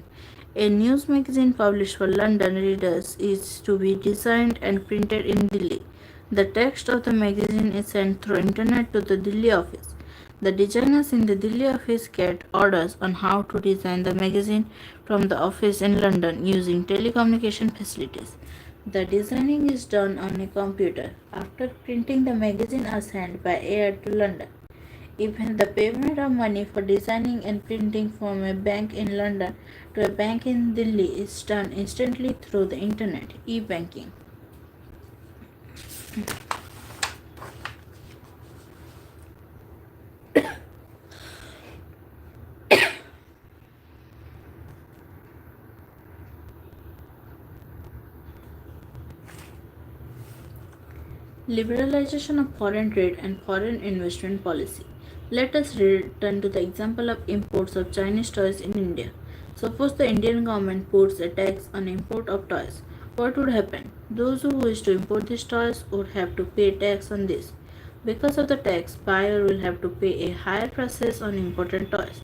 A news magazine published for London readers is to be designed and printed in Delhi. The text of the magazine is sent through internet to the Delhi office. The designers in the Delhi office get orders on how to design the magazine from the office in London using telecommunication facilities. The designing is done on a computer. After printing, the magazine are sent by air to London. Even the payment of money for designing and printing from a bank in London to a bank in Delhi is done instantly through the internet, e-banking. Liberalization of foreign trade and foreign investment policy. Let us return to the example of imports of Chinese toys in India. Suppose the Indian government puts a tax on import of toys. What would happen? Those who wish to import these toys would have to pay tax on this. Because of the tax, buyer will have to pay a higher prices on imported toys.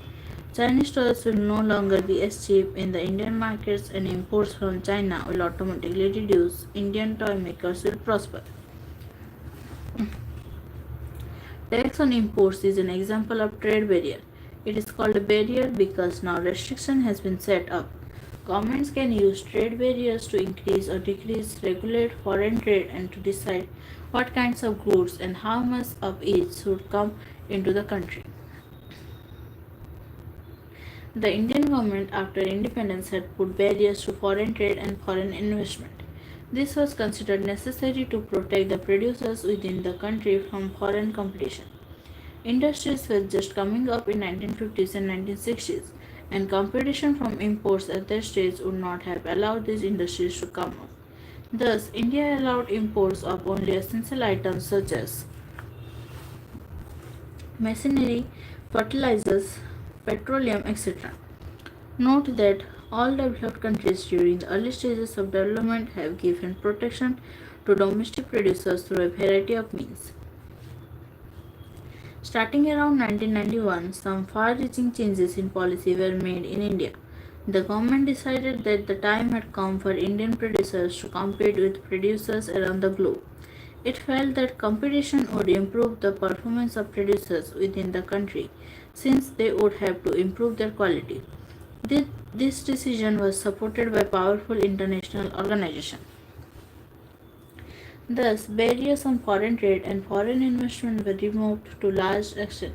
Chinese toys will no longer be as cheap in the Indian markets, and imports from China will automatically reduce. Indian toy makers will prosper. Tax on imports is an example of trade barrier. It is called a barrier because now restriction has been set up. Governments can use trade barriers to increase or decrease, regulate foreign trade, and to decide what kinds of goods and how much of each should come into the country. The Indian government, after independence, had put barriers to foreign trade and foreign investment. This was considered necessary to protect the producers within the country from foreign competition. Industries were just coming up in 1950s and 1960s, and competition from imports at that stage would not have allowed these industries to come up. Thus, India allowed imports of only essential items such as machinery, fertilizers, petroleum, etc. Note that all developed countries during the early stages of development have given protection to domestic producers through a variety of means. Starting around 1991, some far reaching changes in policy were made in India. The government decided that the time had come for Indian producers to compete with producers around the globe. It felt that competition would improve the performance of producers within the country, since they would have to improve their quality. This decision was supported by powerful international organizations. Thus, barriers on foreign trade and foreign investment were removed to large extent.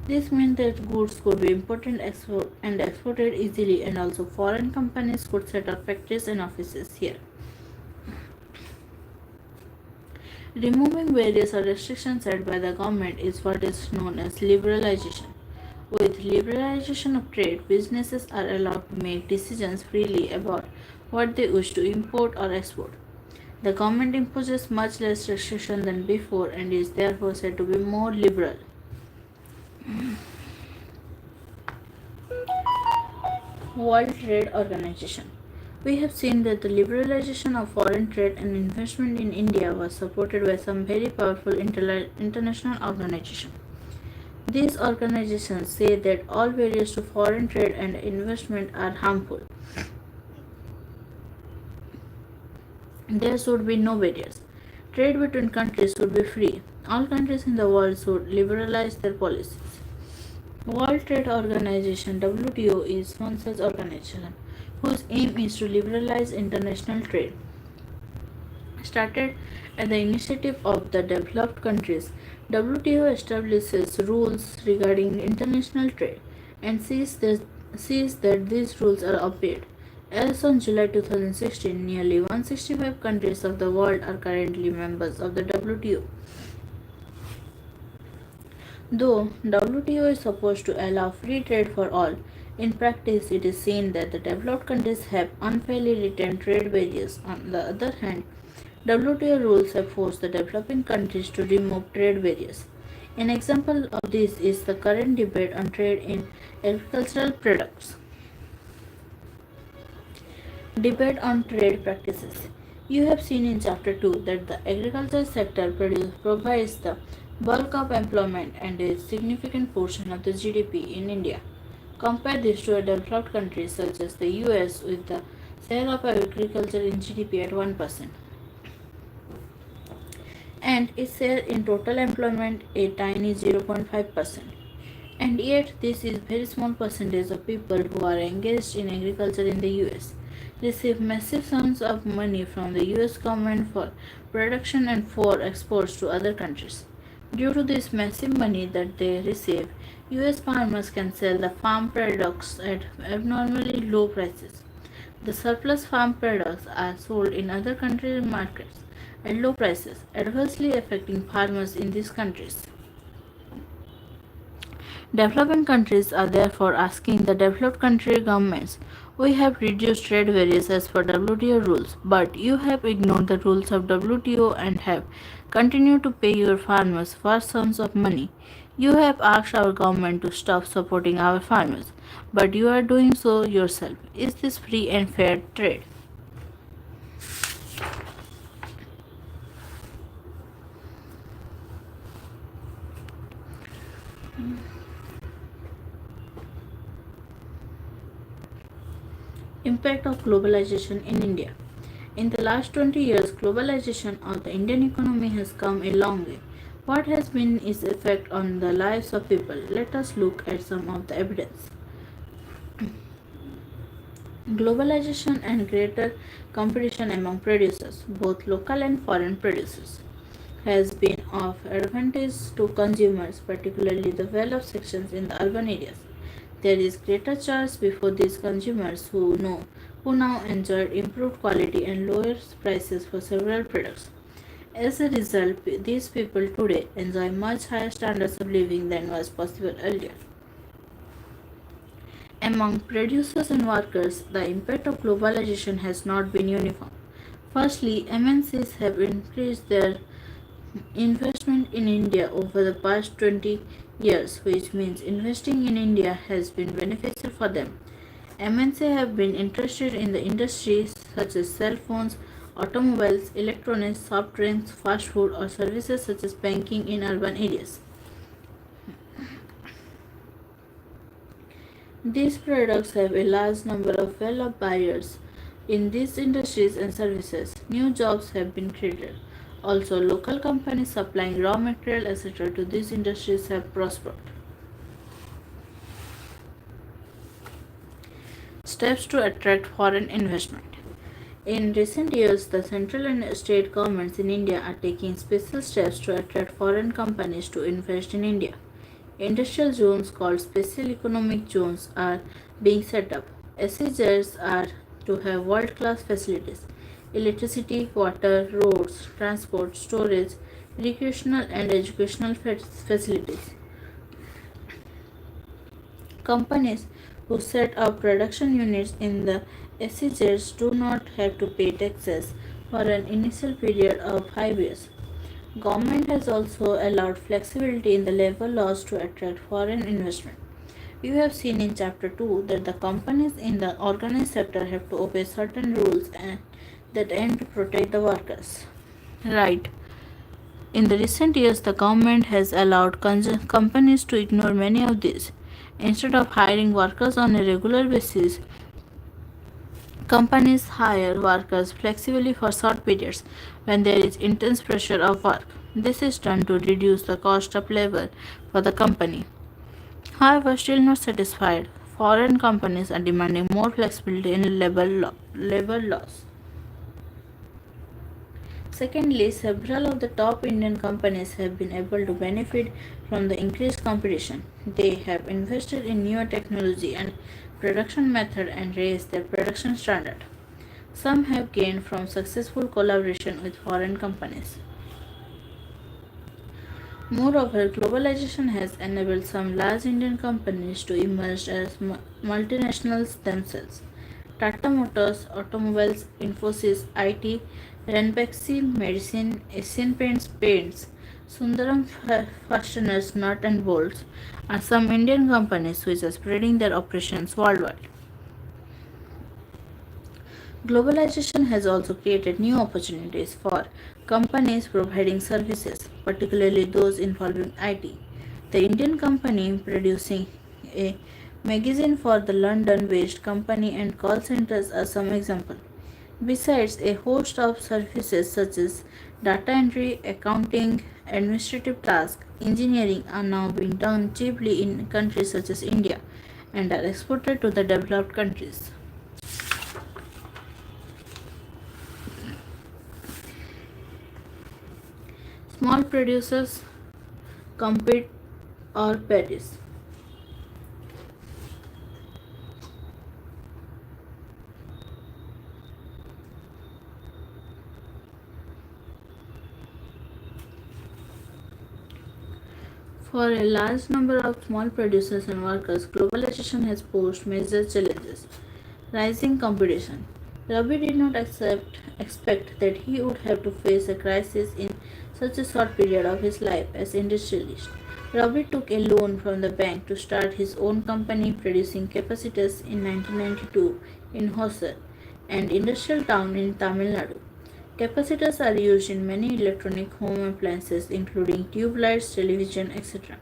This meant that goods could be imported and exported easily, and also foreign companies could set up factories and offices here. Removing barriers or restrictions set by the government is what is known as liberalization. With liberalization of trade, businesses are allowed to make decisions freely about what they wish to import or export. The government imposes much less restriction than before and is therefore said to be more liberal. World Trade Organization. We have seen that the liberalization of foreign trade and investment in India was supported by some very powerful international organizations. These organizations say that all barriers to foreign trade and investment are harmful. There should be no barriers. Trade between countries should be free. All countries in the world should liberalize their policies. World Trade Organization (WTO) is one such organization whose aim is to liberalize international trade. Started at the initiative of the developed countries, WTO establishes rules regarding international trade and sees that these rules are obeyed. As on July 2016, nearly 165 countries of the world are currently members of the WTO. Though WTO is supposed to allow free trade for all, in practice it is seen that the developed countries have unfairly retained trade barriers. On the other hand, WTO rules have forced the developing countries to remove trade barriers. An example of this is the current debate on trade in agricultural products. Debate on trade practices. You have seen in chapter 2 that the agriculture sector provides the bulk of employment and a significant portion of the GDP in India. Compare this to a developed country such as the US with the share of agriculture in GDP at 1% and its share in total employment a tiny 0.5%. And yet this is very small percentage of people who are engaged in agriculture in the US receive massive sums of money from the US government for production and for exports to other countries. Due to this massive money that they receive, US farmers can sell the farm products at abnormally low prices. The surplus farm products are sold in other countries' markets at low prices, adversely affecting farmers in these countries. Developing countries are therefore asking the developed country governments, we have reduced trade barriers as per WTO rules, but you have ignored the rules of WTO and have continued to pay your farmers vast sums of money. You have asked our government to stop supporting our farmers, but you are doing so yourself. Is this free and fair trade? Impact of globalization in India. In the last 20 years, globalization of the Indian economy has come a long way. What has been its effect on the lives of people? Let us look at some of the evidence. Globalization and greater competition among producers, both local and foreign producers, has been of advantage to consumers, particularly the well-off sections in the urban areas. There is greater choice before these consumers who now enjoy improved quality and lower prices for several products. As a result, these people today enjoy much higher standards of living than was possible earlier. Among producers and workers, the impact of globalization has not been uniform. Firstly, MNCs have increased their investment in India over the past 20 years, which means investing in India has been beneficial for them. MNCs have been interested in the industries such as cell phones, automobiles, electronics, soft drinks, fast food, or services such as banking in urban areas. These products have a large number of well-off buyers in these industries and services. New jobs have been created. Also, local companies supplying raw material etc. to these industries have prospered. Steps to attract foreign investment. In recent years, the central and state governments in India are taking special steps to attract foreign companies to invest in India. Industrial zones called special economic zones are being set up. SEZs are to have world class facilities electricity, water, roads, transport, storage, recreational and educational facilities. Companies who set up production units in the SEZs do not have to pay taxes for an initial period of 5 years. Government has also allowed flexibility in the labor laws to attract foreign investment. You have seen in chapter 2 that the companies in the organized sector have to obey certain rules and that aim to protect the workers. Right. In the recent years, the government has allowed companies to ignore many of these. Instead of hiring workers on a regular basis, companies hire workers flexibly for short periods when there is intense pressure of work. This is done to reduce the cost of labor for the company. However, still not satisfied, foreign companies are demanding more flexibility in labor laws. Secondly, several of the top Indian companies have been able to benefit from the increased competition. They have invested in newer technology and production method and raised their production standard. Some have gained from successful collaboration with foreign companies. Moreover, globalization has enabled some large Indian companies to emerge as multinationals themselves. Tata Motors, Automobiles, Infosys, IT, Ranbaxy, Medicine, Asian Paints, Sundaram Fasteners, Nut and Bolts are some Indian companies which are spreading their operations worldwide. Globalization has also created new opportunities for companies providing services, particularly those involving IT. The Indian company producing a magazine for the London based company and call centers are some examples. Besides, a host of services such as data entry, accounting, administrative tasks, engineering are now being done cheaply in countries such as India and are exported to the developed countries. Small producers compete or perish. For a large number of small producers and workers, globalization has posed major challenges. Rising competition. Ravi did not expect that he would have to face a crisis in such a short period of his life as industrialist. Ravi took a loan from the bank to start his own company producing capacitors in 1992 in Hosur, an industrial town in Tamil Nadu. Capacitors are used in many electronic home appliances including tube lights, television, etc.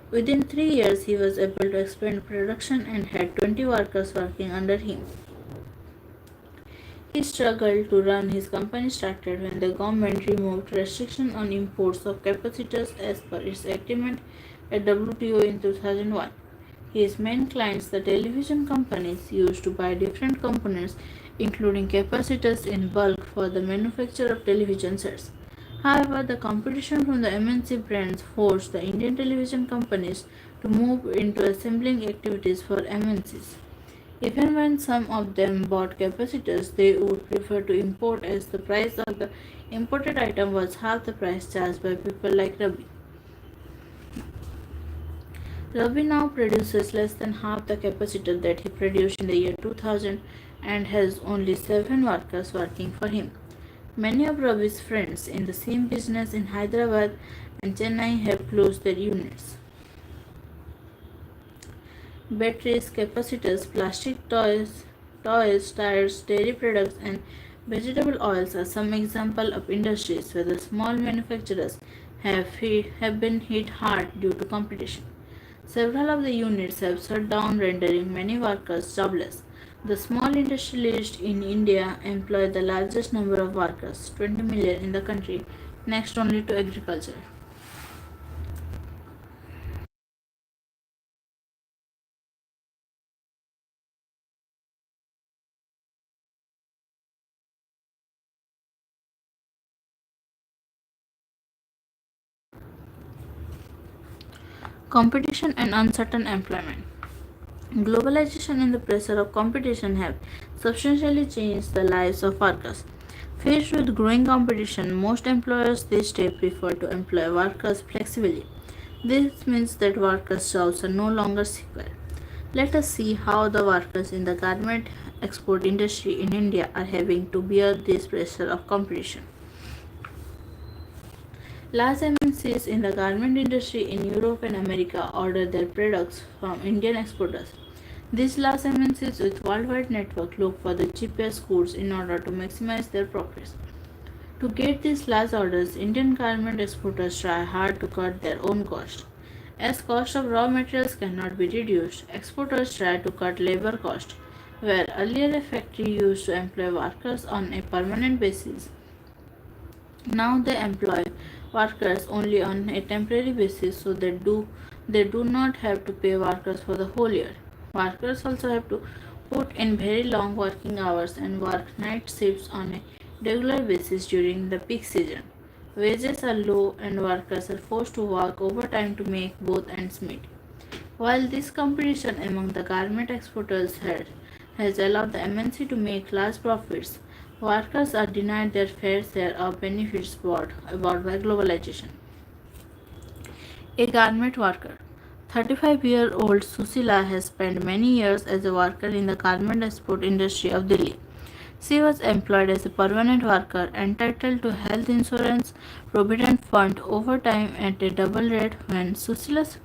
Within 3 years, he was able to expand production and had 20 workers working under him. He struggled to run his company started when the government removed restriction on imports of capacitors as per its agreement at WTO in 2001. His main clients, the television companies, used to buy different components including capacitors in bulk for the manufacture of television sets. However, the competition from the MNC brands forced the Indian television companies to move into assembling activities for MNCs. Even when some of them bought capacitors, they would prefer to import as the price of the imported item was half the price charged by people like Ravi. Ravi now produces less than half the capacitor that he produced in the year 2000 and has only 7 workers working for him. Many of Ravi's friends in the same business in Hyderabad and Chennai have closed their units. Batteries, capacitors, plastic toys, tires, dairy products, and vegetable oils are some examples of industries where the small manufacturers have been hit hard due to competition. Several of the units have shut down, rendering many workers jobless. The small industrialists in India employ the largest number of workers, 20 million in the country, next only to agriculture. Competition and uncertain employment. Globalization and the pressure of competition have substantially changed the lives of workers. Faced with growing competition, most employers these days prefer to employ workers flexibly. This means that workers' jobs are no longer secure. Let us see how the workers in the garment export industry in India are having to bear this pressure of competition. Large MNCs in the garment industry in Europe and America order their products from Indian exporters. These large MNCs with worldwide network look for the cheapest goods in order to maximize their profits. To get these large orders, Indian garment exporters try hard to cut their own cost. As cost of raw materials cannot be reduced, exporters try to cut labor cost. Where earlier a factory used to employ workers on a permanent basis, now they employ workers only on a temporary basis so they do not have to pay workers for the whole year. Workers also have to put in very long working hours and work night shifts on a regular basis during the peak season. Wages are low and workers are forced to work overtime to make both ends meet. While this competition among the garment exporters has allowed the MNC to make large profits, workers are denied their fair share of benefits brought by globalization. A garment worker. 35-year-old Susila has spent many years as a worker in the garment export industry of Delhi. She was employed as a permanent worker, entitled to health insurance, provident fund, overtime at a double rate when Susila's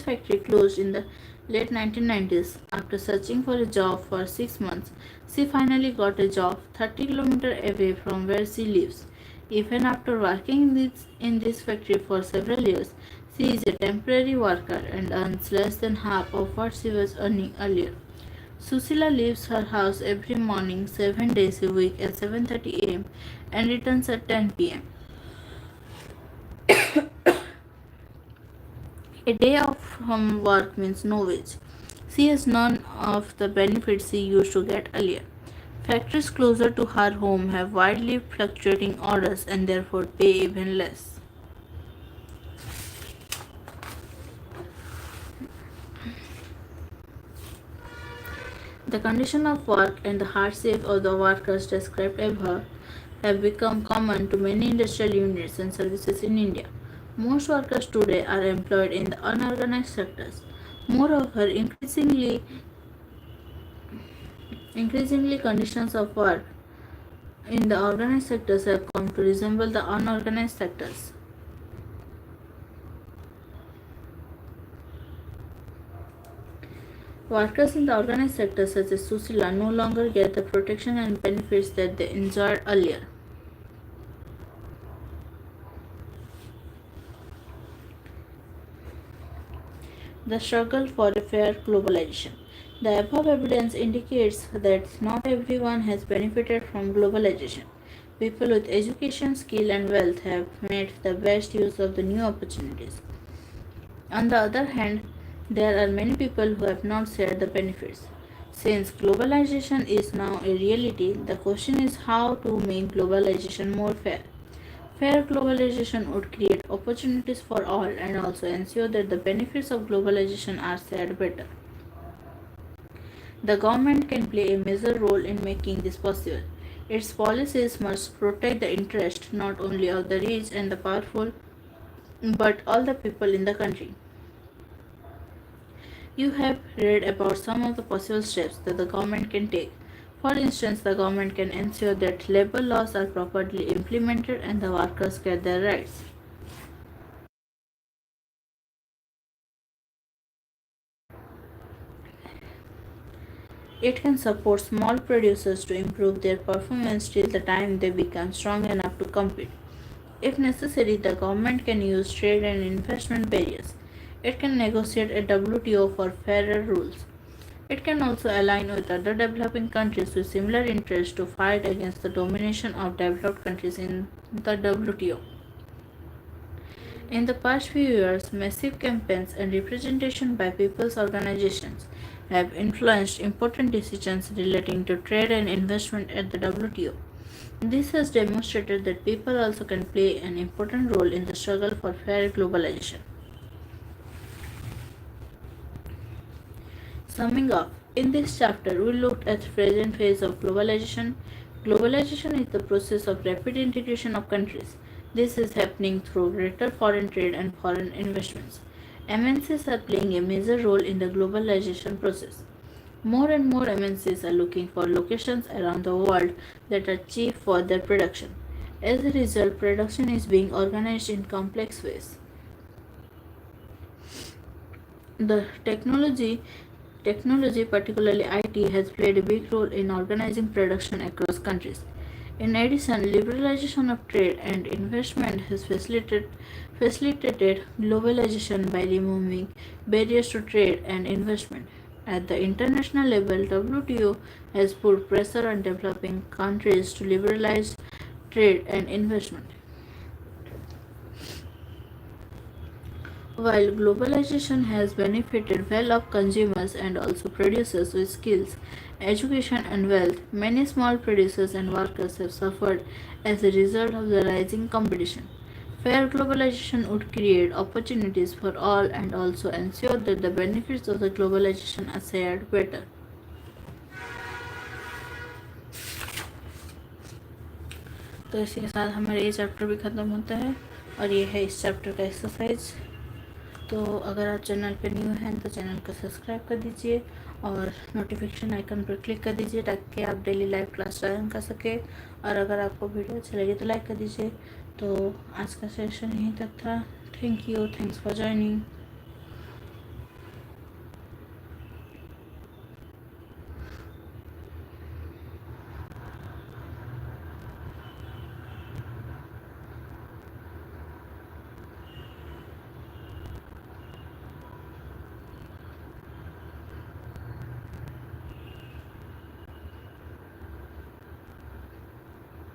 factory closed in the late 1990s. After searching for a job for 6 months, she finally got a job 30 kilometers away from where she lives. Even after working in this factory for several years, she is a temporary worker and earns less than half of what she was earning earlier. Susila leaves her house every morning 7 days a week at 7:30 a.m. and returns at 10 p.m. A day off from work means no wage. She has none of the benefits she used to get earlier. Factories closer to her home have widely fluctuating orders and therefore pay even less. The condition of work and the hardship of the workers described above have become common to many industrial units and services in India. Most workers today are employed in the unorganized sectors. Moreover, increasingly conditions of work in the organized sectors have come to resemble the unorganized sectors. Workers in the organized sector such as Susila no longer get the protection and benefits that they enjoyed earlier. The struggle for a fair globalization. The above evidence indicates that not everyone has benefited from globalization. People with education, skill, and wealth have made the best use of the new opportunities. On the other hand, there are many people who have not shared the benefits. Since globalization is now a reality, the question is how to make globalization more fair. Fair globalization would create opportunities for all and also ensure that the benefits of globalization are shared better. The government can play a major role in making this possible. Its policies must protect the interest not only of the rich and the powerful but all the people in the country. You have read about some of the possible steps that the government can take. For instance, the government can ensure that labor laws are properly implemented and the workers get their rights. It can support small producers to improve their performance till the time they become strong enough to compete. If necessary, the government can use trade and investment barriers. It can negotiate a WTO for fairer rules. It can also align with other developing countries with similar interests to fight against the domination of developed countries in the WTO. In the past few years, massive campaigns and representation by people's organizations have influenced important decisions relating to trade and investment at the WTO. This has demonstrated that people also can play an important role in the struggle for fair globalization. Summing up, in this chapter, we looked at the present phase of globalization. Globalization is the process of rapid integration of countries. This is happening through greater foreign trade and foreign investments. MNCs are playing a major role in the globalization process. More and more MNCs are looking for locations around the world that are cheap for their production. As a result, production is being organized in complex ways. The technology, particularly IT, has played a big role in organizing production across countries. In addition, liberalization of trade and investment has facilitated globalization by removing barriers to trade and investment. At the international level, WTO has put pressure on developing countries to liberalize trade and investment. While globalization has benefited well-off consumers and also producers with skills, education and wealth, many small producers and workers have suffered as a result of the rising competition. Fair globalization would create opportunities for all and also ensure that the benefits of the globalization are shared better. तो इसी के साथ हमारा ये chapter भी ख़त्म होता है और ये है इस चैप्टर का एक्सरसाइज। तो अगर आप चैनल पे न्यू हैं तो चैनल को सब्सक्राइब कर दीजिए और नोटिफिकेशन आइकन पर क्लिक कर दीजिए ताकि आप डेली लाइव क्लास ज्वाइन कर सके। और अगर आपको वीडियो अच्छी लगी तो लाइक कर दीजिए। तो आज का सेशन यहीं तक था। Thank you, thanks for joining.